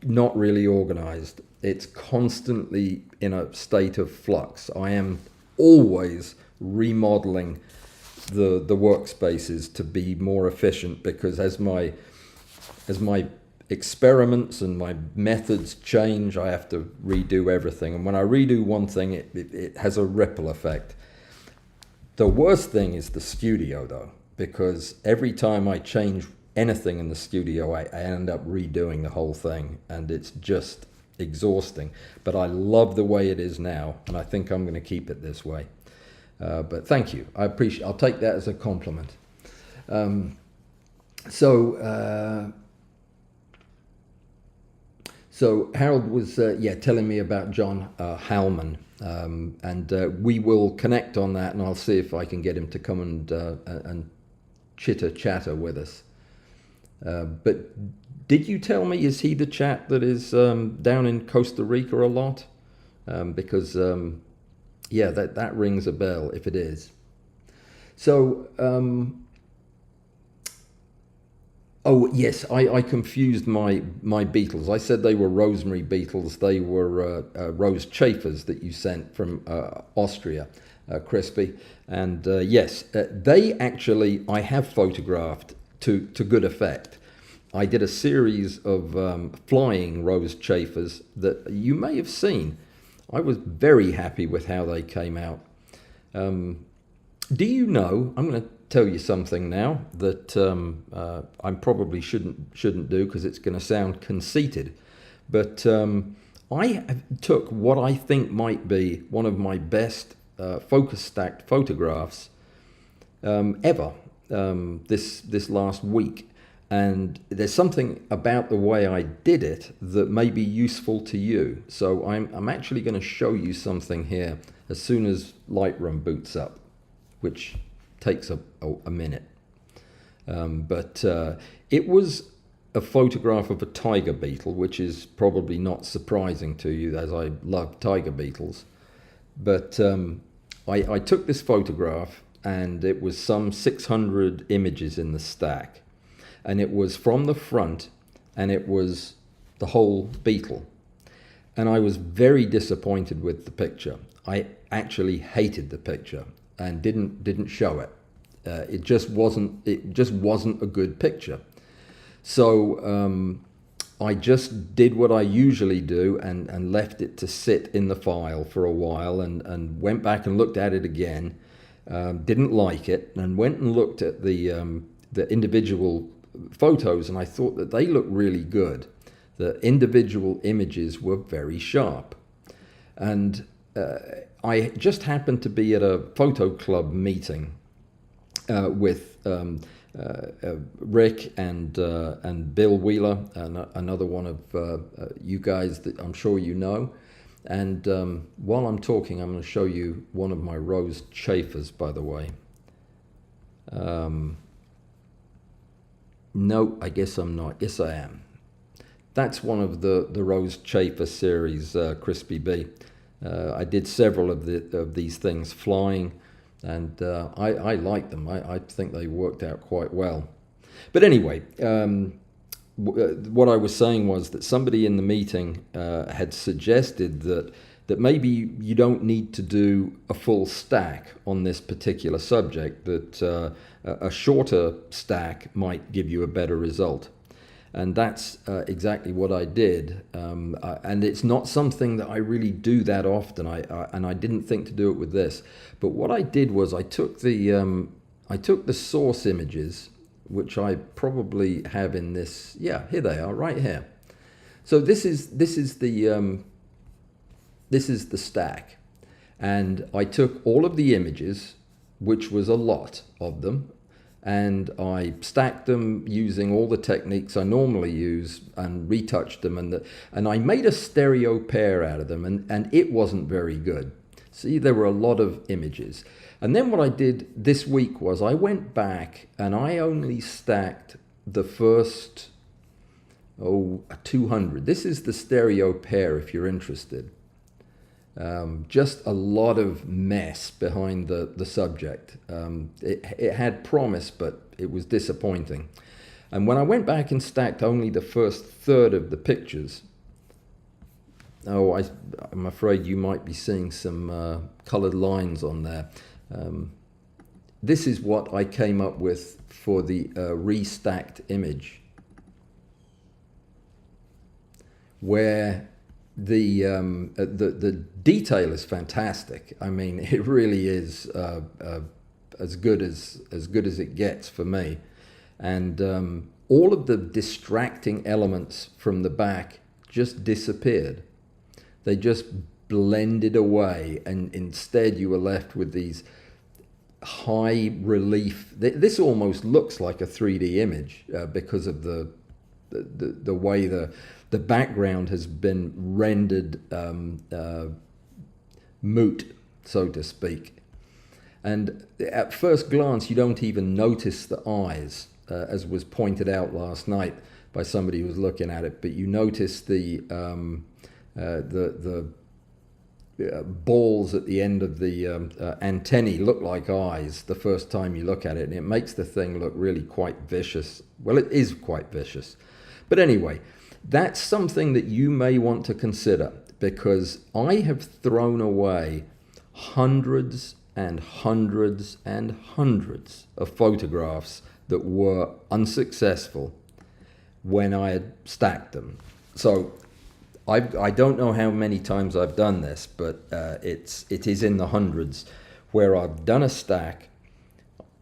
not really organized. It's constantly in a state of flux. I am always remodeling the workspaces to be more efficient, because as my experiments and my methods change, I have to redo everything. And when I redo one thing, it has a ripple effect. The worst thing is the studio, though, because every time I change anything in the studio, I end up redoing the whole thing, and it's just exhausting. But I love the way it is now, and I think I'm going to keep it this way. But thank you. I appreciate. I'll take that as a compliment. So Harold was telling me about John Howman. And we will connect on that, and I'll see if I can get him to come and chitter-chatter with us. But did you tell me, is he the chap that is down in Costa Rica a lot? Because Yeah, that rings a bell if it is. So, oh yes, I confused my beetles. I said they were rosemary beetles. They were rose chafers that you sent from Austria, crispy. And yes, they actually I have photographed to good effect. I did a series of flying rose chafers that you may have seen. I was very happy with how they came out. Do you know, I'm going to tell you something now that I probably shouldn't do because it's going to sound conceited, but I took what I think might be one of my best focus stacked photographs ever this last week. And there's something about the way I did it that may be useful to you. So I'm actually going to show you something here as soon as Lightroom boots up, which takes a minute. But it was a photograph of a tiger beetle, which is probably not surprising to you as I love tiger beetles. But I took this photograph and it was some 600 images in the stack. And it was from the front, and it was the whole beetle. And I was very disappointed with the picture. I actually hated the picture and didn't show it. It just wasn't a good picture. So I just did what I usually do and left it to sit in the file for a while and went back and looked at it again. Didn't like it, and went and looked at the individual photos, and I thought that they looked really good. The individual images were very sharp. And I just happened to be at a photo club meeting with Rick and Bill Wheeler, another one of you guys that I'm sure you know. And while I'm talking, I'm going to show you one of my rose chafers, by the way. No, I guess I'm not. Yes, I am. That's one of the Rose Chafer series, Crispy B. I did several of these things flying, and I like them. I think they worked out quite well. But anyway, what I was saying was that somebody in the meeting had suggested that maybe you don't need to do a full stack on this particular subject, that a shorter stack might give you a better result. And that's exactly what I did. And it's not something that I really do that often, and I didn't think to do it with this. But what I did was I took the source images, which I probably have in this. Yeah, here they are, right here. So this is the stack, and I took all of the images, which was a lot of them, and I stacked them using all the techniques I normally use and retouched them, and I made a stereo pair out of them, and it wasn't very good. See, there were a lot of images. And then what I did this week was I went back and I only stacked the first 200. This is the stereo pair if you're interested. Just a lot of mess behind the subject. It had promise, but it was disappointing. And when I went back and stacked only the first third of the pictures, I'm afraid you might be seeing some colored lines on there. This is what I came up with for the restacked image, where the detail is fantastic. I mean, it really is as good as it gets for me, and all of the distracting elements from the back just disappeared. They just blended away, and instead you were left with these high relief. This almost looks like a 3D image because of the way the background has been rendered moot, so to speak. And at first glance, you don't even notice the eyes, as was pointed out last night by somebody who was looking at it. But you notice the balls at the end of the antennae look like eyes the first time you look at it, and it makes the thing look really quite vicious. Well, it is quite vicious. But anyway, that's something that you may want to consider, because I have thrown away hundreds and hundreds and hundreds of photographs that were unsuccessful when I had stacked them. So I don't know how many times I've done this, but it is in the hundreds where I've done a stack,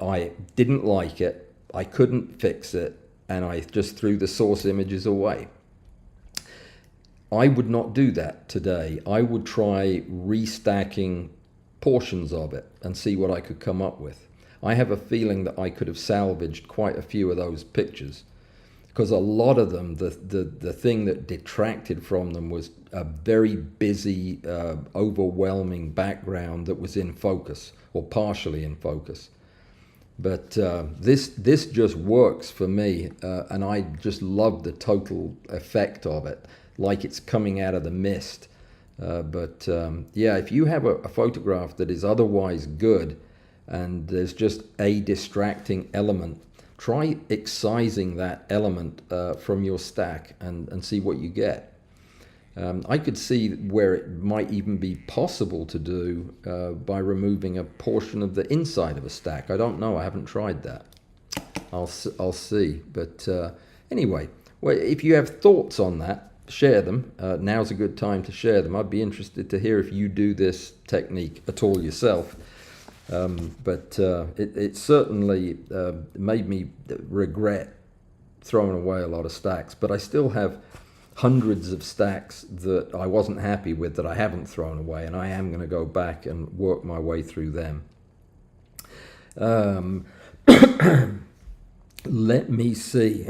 I didn't like it, I couldn't fix it, and I just threw the source images away. I would not do that today. I would try restacking portions of it and see what I could come up with. I have a feeling that I could have salvaged quite a few of those pictures, because a lot of them, the thing that detracted from them was a very busy, overwhelming background that was in focus, or partially in focus. But this just works for me, and I just love the total effect of it, like it's coming out of the mist. Yeah, if you have a photograph that is otherwise good, and there's just a distracting element, try excising that element from your stack and see what you get. I could see where it might even be possible to do by removing a portion of the inside of a stack. I don't know, I haven't tried that. I'll see. But anyway, well, if you have thoughts on that, share them. Now's a good time to share them. I'd be interested to hear if you do this technique at all yourself. It certainly made me regret throwing away a lot of stacks, but I still have hundreds of stacks that I wasn't happy with that I haven't thrown away, and I am going to go back and work my way through them. Let me see.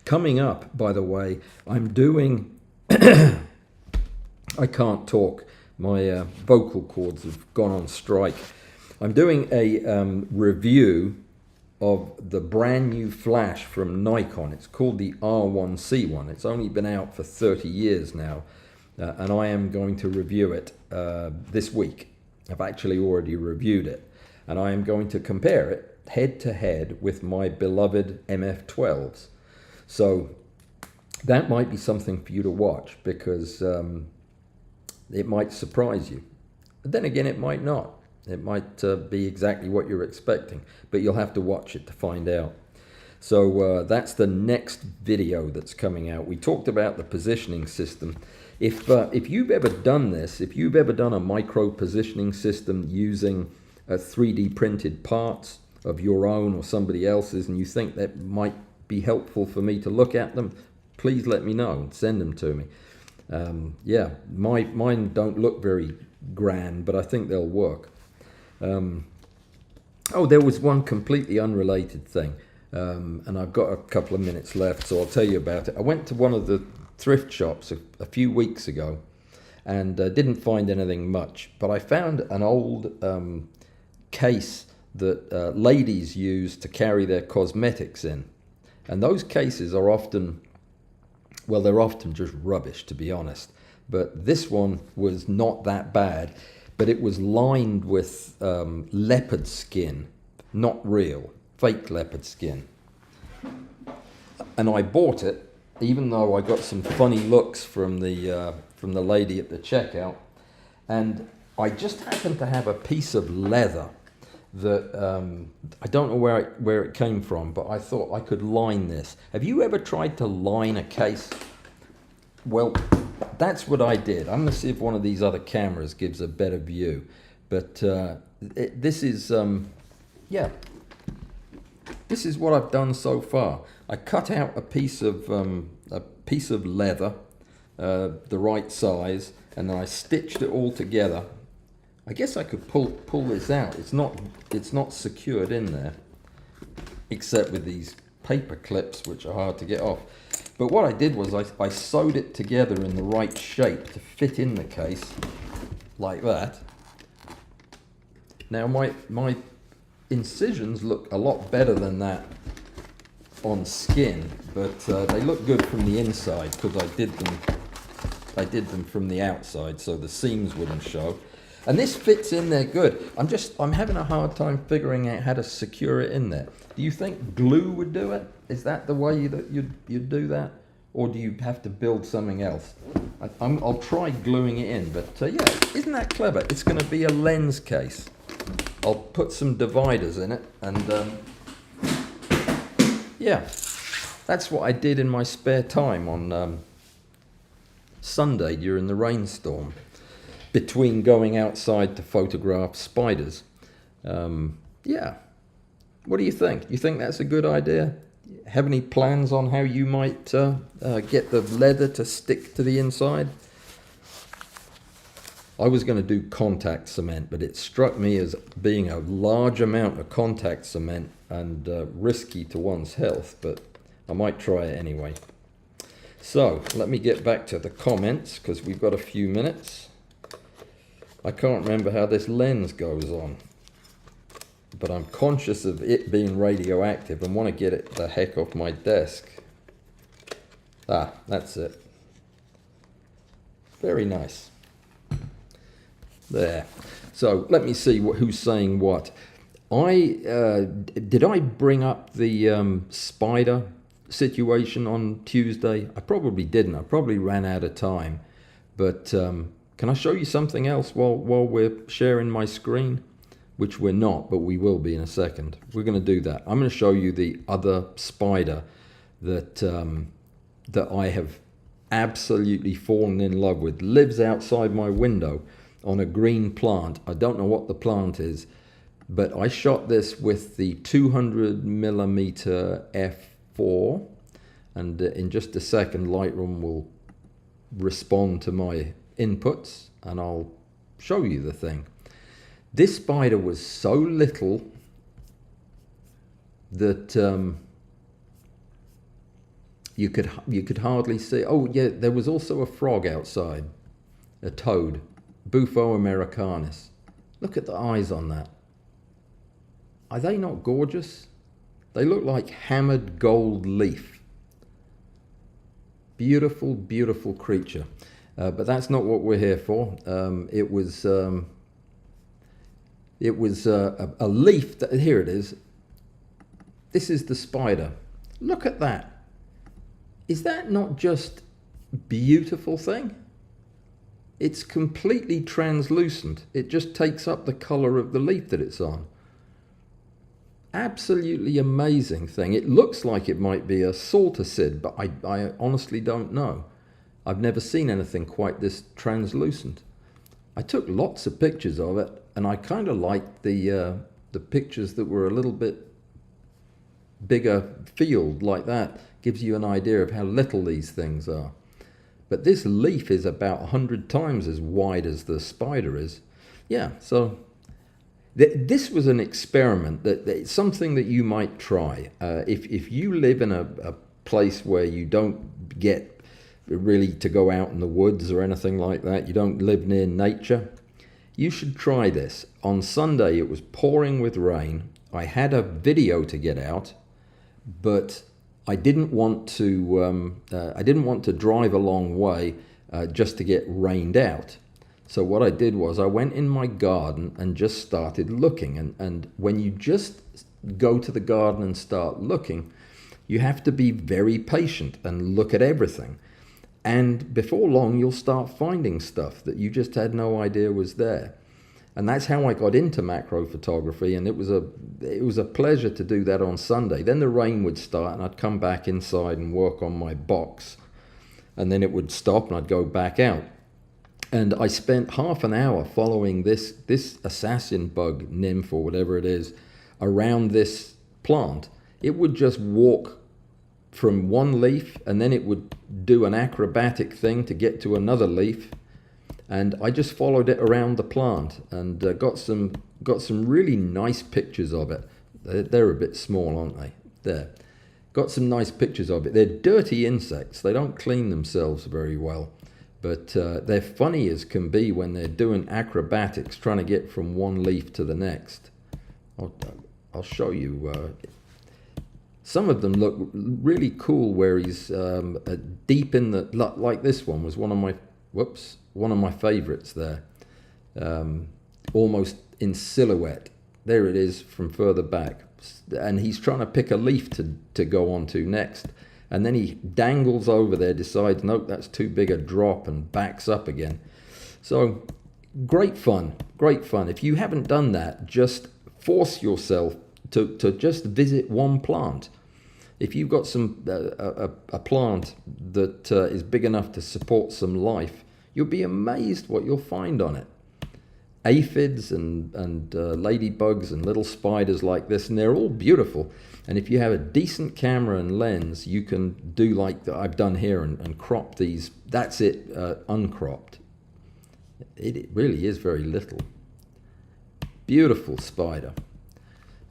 Coming up, by the way, I'm doing... I can't talk. My vocal cords have gone on strike. I'm doing a review of the brand new flash from Nikon. It's called the R1C1. It's only been out for 30 years now, and I am going to review it this week. I've actually already reviewed it, and I am going to compare it head to head with my beloved MF12s. So that might be something for you to watch, because it might surprise you. But then again, it might not. It might be exactly what you're expecting, but you'll have to watch it to find out. So that's the next video that's coming out. We talked about the positioning system. If you've ever done this, if you've ever done a micro positioning system using 3D printed parts of your own or somebody else's, and you think that might be helpful for me to look at them, please let me know and send them to me. Yeah, mine don't look very grand, but I think they'll work. Oh, there was one completely unrelated thing, and I've got a couple of minutes left, so I'll tell you about it. I went to one of the thrift shops a few weeks ago, and didn't find anything much, but I found an old case that ladies use to carry their cosmetics in, and those cases are often... well, they're often just rubbish, to be honest. But this one was not that bad. But it was lined with leopard skin, not real, fake leopard skin. And I bought it, even though I got some funny looks from the lady at the checkout. And I just happened to have a piece of leather that I don't know where it came from, but I thought I could line this. Have you ever tried to line a case? Well, that's what I did. I'm going to see if one of these other cameras gives a better view. But this is, yeah, this is what I've done so far. I cut out a piece of leather, the right size, and then I stitched it all together. I guess I could pull this out. It's not secured in there, except with these paper clips, which are hard to get off. But what I did was I sewed it together in the right shape to fit in the case, like that. Now my incisions look a lot better than that on skin, but they look good from the inside because I did them I did them from the outside so the seams wouldn't show. And this fits in there good. I'm having a hard time figuring out how to secure it in there. Do you think glue would do it? Is that the way you'd do that? Or do you have to build something else? I'll try gluing it in, but yeah, isn't that clever? It's going to be a lens case. I'll put some dividers in it, and yeah, that's what I did in my spare time on Sunday during the rainstorm, between going outside to photograph spiders. Yeah, what do you think? You think that's a good idea? Have any plans on how you might get the leather to stick to the inside? I was going to do contact cement, but it struck me as being a large amount of contact cement and risky to one's health, but I might try it anyway. So let me get back to the comments because we've got a few minutes. I can't remember how this lens goes on, but I'm conscious of it being radioactive and want to get it the heck off my desk. Ah, that's it. Very nice. There. So let me see who's saying what. Did I bring up the spider situation on Tuesday? I probably didn't. I probably ran out of time. But can I show you something else while we're sharing my screen? Which we're not, but we will be in a second. We're going to do that. I'm going to show you the other spider that that I have absolutely fallen in love with. Lives outside my window on a green plant. I don't know what the plant is, but I shot this with the 200mm f4, and in just a second Lightroom will respond to my inputs and I'll show you the thing. This spider was so little that you could hardly see. Oh yeah, there was also a frog outside, a toad, Bufo americanus. Look at the eyes on that. Are they not gorgeous? They look like hammered gold leaf. Beautiful, beautiful creature. But that's not what we're here for. It was a leaf that, here it is. This is the spider. Look at that. Is that not just a beautiful thing? It's completely translucent. It just takes up the color of the leaf that it's on. Absolutely amazing thing. It looks like it might be a salticid, but I honestly don't know. I've never seen anything quite this translucent. I took lots of pictures of it, and I kind of liked the pictures that were a little bit bigger field like that. Gives you an idea of how little these things are. But this leaf is about 100 times as wide as the spider is. Yeah, so this was an experiment that it's something that you might try. If you live in a place where you don't get really to go out in the woods or anything like that, you don't live near nature, you should try this. On Sunday it was pouring with rain. I had a video to get out, but I didn't want to drive a long way just to get rained out. So what I did was I went in my garden and just started looking. And when you just go to the garden and start looking, you have to be very patient and look at everything. And before long, you'll start finding stuff that you just had no idea was there. And that's how I got into macro photography, and it was a pleasure to do that on Sunday. Then the rain would start and I'd come back inside and work on my box, and then it would stop and I'd go back out. And I spent half an hour following this assassin bug nymph or whatever it is around this plant. It would just walk from one leaf and then it would do an acrobatic thing to get to another leaf. And I just followed it around the plant and got some really nice pictures of it. They're a bit small, aren't they? There. Got some nice pictures of it. They're dirty insects. They don't clean themselves very well. But they're funny as can be when they're doing acrobatics, trying to get from one leaf to the next. I'll show you. Some of them look really cool where he's deep in the... Like this one was one of my whoops, one of my favorites there, almost in silhouette. There it is from further back, and he's trying to pick a leaf to go on to next, and then he dangles over there, decides nope, that's too big a drop, and backs up again. So great fun, great fun. If you haven't done that, just force yourself to just visit one plant. If you've got some a plant that is big enough to support some life, you'll be amazed what you'll find on it. Aphids and ladybugs and little spiders like this, and they're all beautiful. And if you have a decent camera and lens, you can do like I've done here and crop these. That's it, uncropped. It really is very little. Beautiful spider.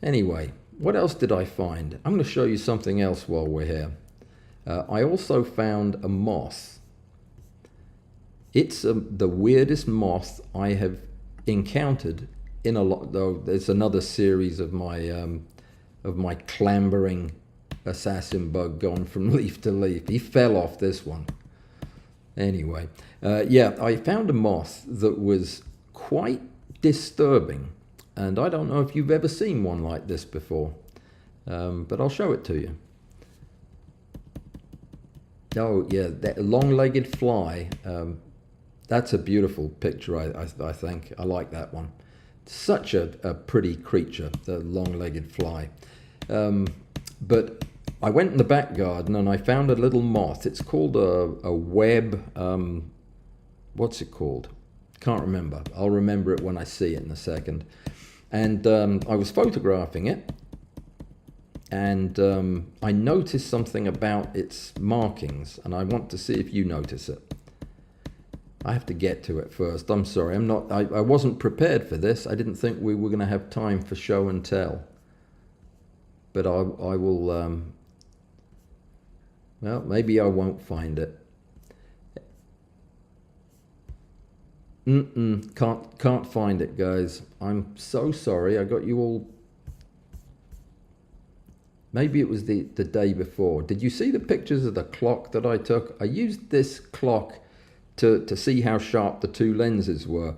Anyway, what else did I find? I'm going to show you something else while we're here. I also found a moth. It's the weirdest moth I have encountered in a lot. Though there's another series of my clambering assassin bug gone from leaf to leaf. He fell off this one. Anyway, yeah, I found a moth that was quite disturbing, and I don't know if you've ever seen one like this before, but I'll show it to you. Oh yeah, that long-legged fly. That's a beautiful picture, I think. I like that one. Such a pretty creature, the long-legged fly. But I went in the back garden and I found a little moth. It's called a web, what's it called? Can't remember. I'll remember it when I see it in a second. And I was photographing it, and I noticed something about its markings, and I want to see if you notice it. I have to get to it first. I'm sorry, I wasn't prepared for this. I didn't think we were going to have time for show and tell. But I will, well, maybe I won't find it. Can't find it, guys. I'm so sorry. I got you all. Maybe it was the day before. Did you see the pictures of the clock that I took? I used this clock to see how sharp the two lenses were,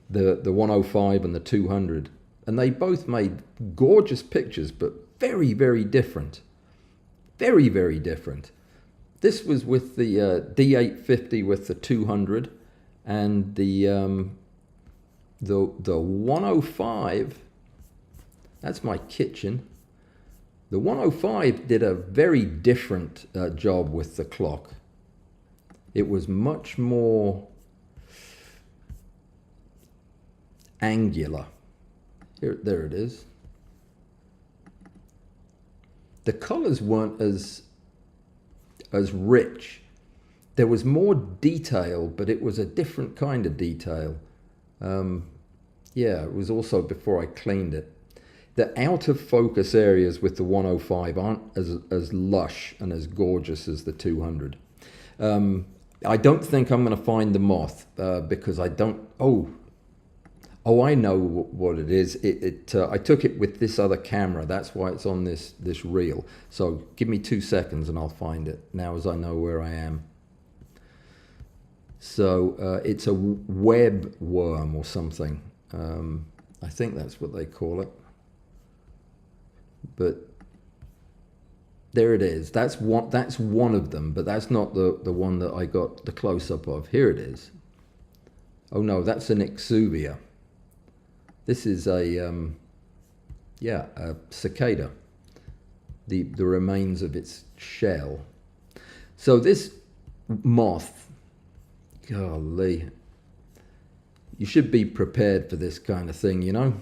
the 105 and the 200. And they both made gorgeous pictures, but very, very different. Very, very different. This was with the D850 with the 200, and the 105, that's my kitchen. The 105 did a very different job with the clock. It was much more angular. There it is. The colors weren't as rich. There was more detail, but it was a different kind of detail. Yeah, it was also before I cleaned it. The out of focus areas with the 105 aren't as lush and as gorgeous as the 200. I don't think I'm going to find the moth because I don't. Oh, I know what it is. I took it with this other camera. That's why it's on this reel. So give me 2 seconds and I'll find it now as I know where I am. So it's a web worm or something. I think that's what they call it. But there it is. That's one of them, but that's not the one that I got the close-up of. Here it is. Oh no, that's an exuvia. This is a cicada. The remains of its shell. So this moth, golly, you should be prepared for this kind of thing, you know.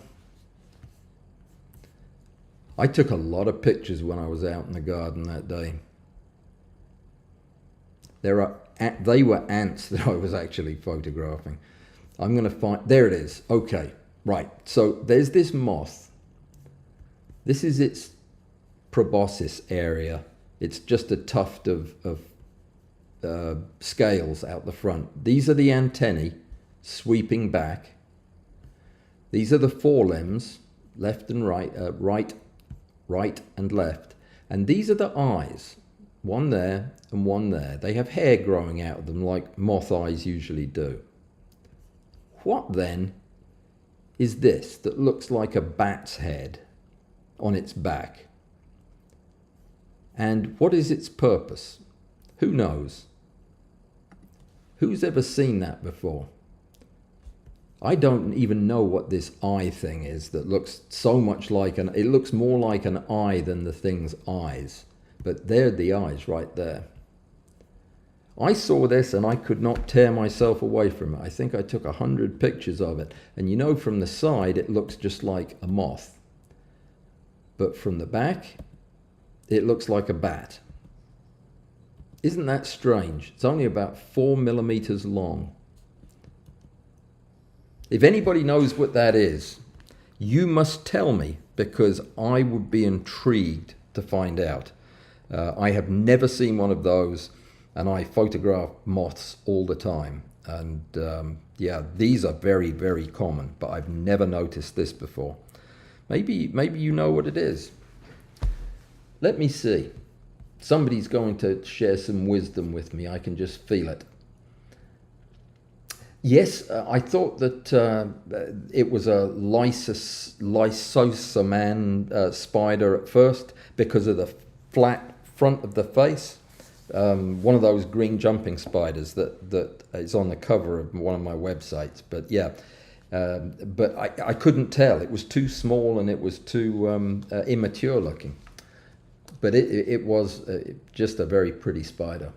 I took a lot of pictures when I was out in the garden that day. They were ants that I was actually photographing. I'm going to find, there it is. Okay, right. So there's this moth. This is its proboscis area. It's just a tuft of scales out the front. These are the antennae sweeping back. These are the forelimbs, left and right, right and left. And these are the eyes. one there and one there. They have hair growing out of them like moth eyes usually do. What then is this that looks like a bat's head on its back? And what is its purpose? Who knows? Who's ever seen that before? I don't even know what this eye thing is that looks so much like it looks more like an eye than the thing's eyes. But they're the eyes right there. I saw this and I could not tear myself away from it. I think I took 100 pictures of it. And you know, from the side, it looks just like a moth. But from the back, it looks like a bat. Isn't that strange? It's only about 4 millimeters long. If anybody knows what that is, you must tell me, because I would be intrigued to find out. I have never seen one of those, and I photograph moths all the time. And yeah, these are very, very common, but I've never noticed this before. Maybe you know what it is. Let me see. Somebody's going to share some wisdom with me. I can just feel it. Yes, I thought that it was a lysosaman spider at first because of the flat front of the face. One of those green jumping spiders that is on the cover of one of my websites. But yeah, but I couldn't tell. It was too small and it was too immature looking. But it was just a very pretty spider.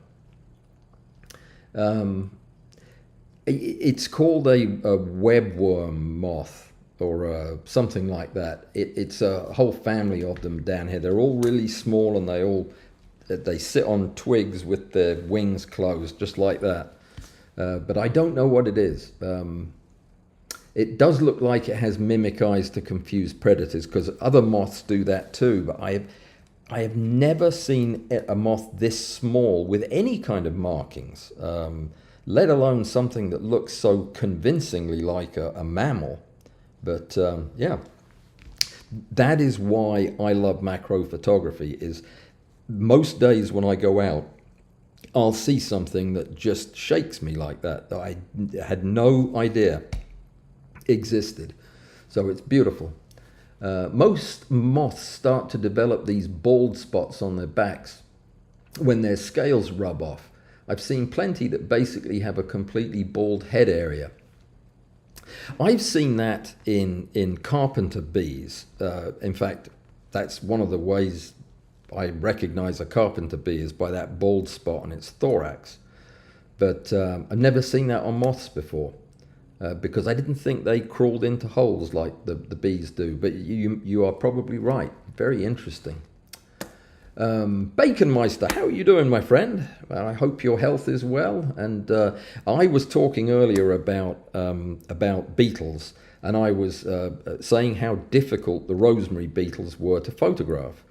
It's called a webworm moth or something like that. It's a whole family of them down here. They're all really small and they sit on twigs with their wings closed, just like that. But I don't know what it is. It does look like it has mimic eyes to confuse predators, because other moths do that too. But I have never seen a moth this small with any kind of markings, let alone something that looks so convincingly like a mammal. But yeah, that is why I love macro photography. Is most days when I go out, I'll see something that just shakes me like that I had no idea existed. So it's beautiful. Most moths start to develop these bald spots on their backs when their scales rub off. I've seen plenty that basically have a completely bald head area. I've seen that in carpenter bees. In fact, that's one of the ways I recognize a carpenter bee is by that bald spot on its thorax. But I've never seen that on moths before. Because I didn't think they crawled into holes like the bees do. But you are probably right. Very interesting. Baconmeister, how are you doing, my friend? Well, I hope your health is well. And I was talking earlier about beetles, and I was saying how difficult the rosemary beetles were to photograph.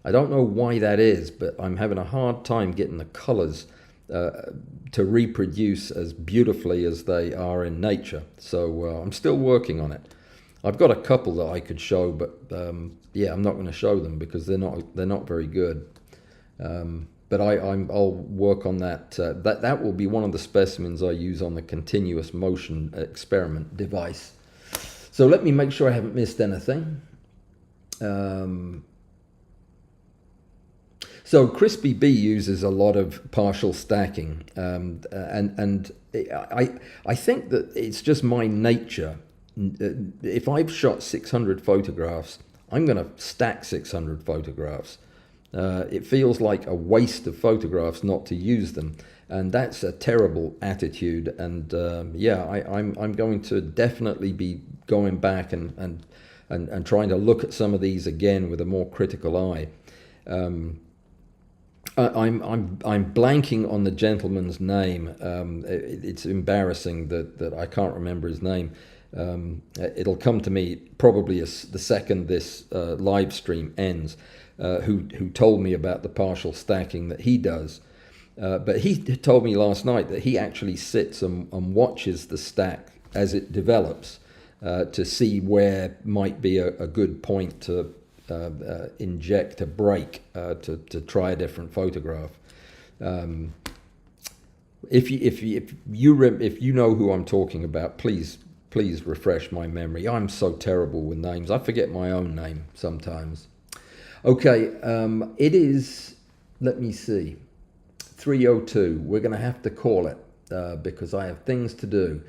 I don't know why that is, but I'm having a hard time getting the colors to reproduce as beautifully as they are in nature. So I'm still working on it. I've got a couple that I could show, but yeah, I'm not going to show them because they're not very good. But I'll work on that. That will be one of the specimens I use on the continuous motion experiment device. So let me make sure I haven't missed anything. So Crispy Bee uses a lot of partial stacking, and I think that it's just my nature. If I've shot 600 photographs, I'm going to stack 600 photographs. It feels like a waste of photographs not to use them, and that's a terrible attitude. And yeah, I'm going to definitely be going back and trying to look at some of these again with a more critical eye. I'm blanking on the gentleman's name. It's embarrassing that I can't remember his name. It'll come to me probably the second this live stream ends. Who told me about the partial stacking that he does. But he told me last night that he actually sits and watches the stack as it develops to see where might be a good point to inject a break to try a different photograph. If you know who I'm talking about, please refresh my memory. I'm so terrible with names. I forget my own name sometimes. Okay, it is, let me see, 3:02. We're going to have to call it because I have things to do.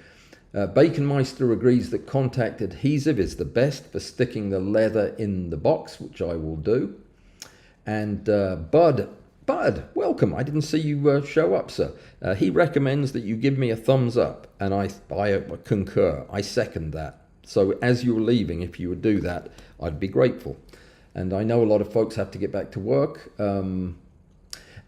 Baconmeister agrees that contact adhesive is the best for sticking the leather in the box, which I will do. And Bud, welcome. I didn't see you show up, sir. He recommends that you give me a thumbs up, and I concur. I second that. So as you're leaving, if you would do that, I'd be grateful. And I know a lot of folks have to get back to work.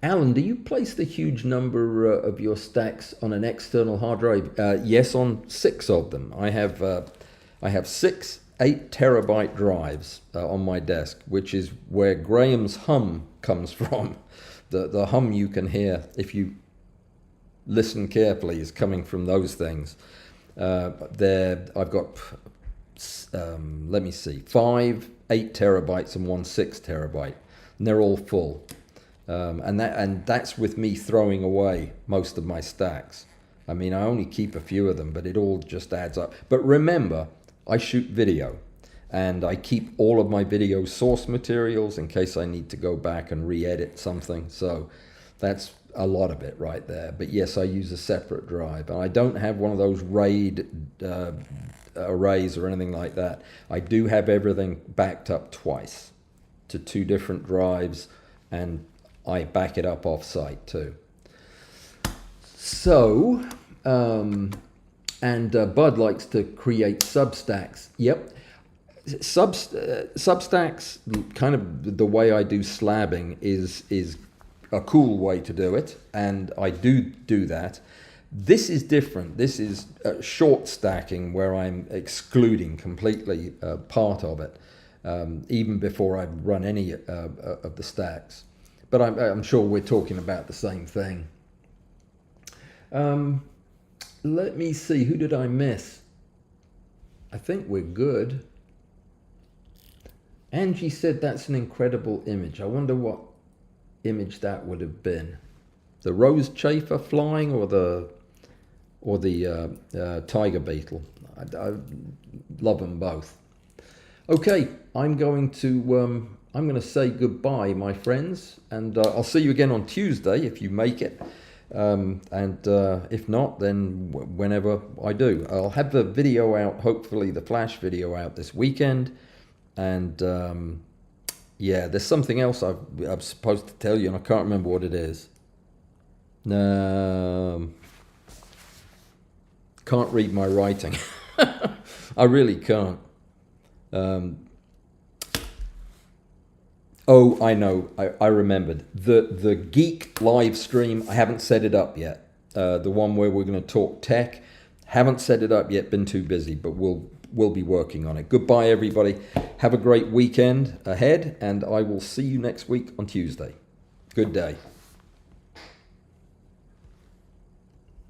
Allan, do you place the huge number of your stacks on an external hard drive? Yes, on 6 of them. I have 6 8-terabyte drives on my desk, which is where Graham's hum comes from. The hum you can hear if you listen carefully is coming from those things. I've got, let me see, 5 8 terabytes and 1 6 terabyte, and they're all full. And that's with me throwing away most of my stacks. I mean, I only keep a few of them, but it all just adds up. But remember, I shoot video, and I keep all of my video source materials in case I need to go back and re-edit something. So that's a lot of it right there. But yes, I use a separate drive, and I don't have one of those RAID arrays or anything like that. I do have everything backed up twice to 2 different drives, and I back it up off-site too. So, Bud likes to create substacks. Yep. Substacks, kind of the way I do slabbing is a cool way to do it, and I do that. This is different. This is short stacking, where I'm excluding completely part of it, even before I run any of the stacks. But I'm sure we're talking about the same thing. Let me see, who did I miss? I think we're good. Angie said that's an incredible image. I wonder what image that would have been. The rose chafer flying or the tiger beetle. I love them both. Okay, I'm going to say goodbye, my friends, and I'll see you again on Tuesday if you make it. If not, then whenever I do. I'll have the video out, hopefully the flash video out this weekend. And yeah, there's something else I'm supposed to tell you, and I can't remember what it is. Can't read my writing. I really can't. Oh, I know. I remembered. The Geek live stream, I haven't set it up yet. The one where we're going to talk tech. Haven't set it up yet, been too busy, but we'll be working on it. Goodbye, everybody. Have a great weekend ahead, and I will see you next week on Tuesday. Good day.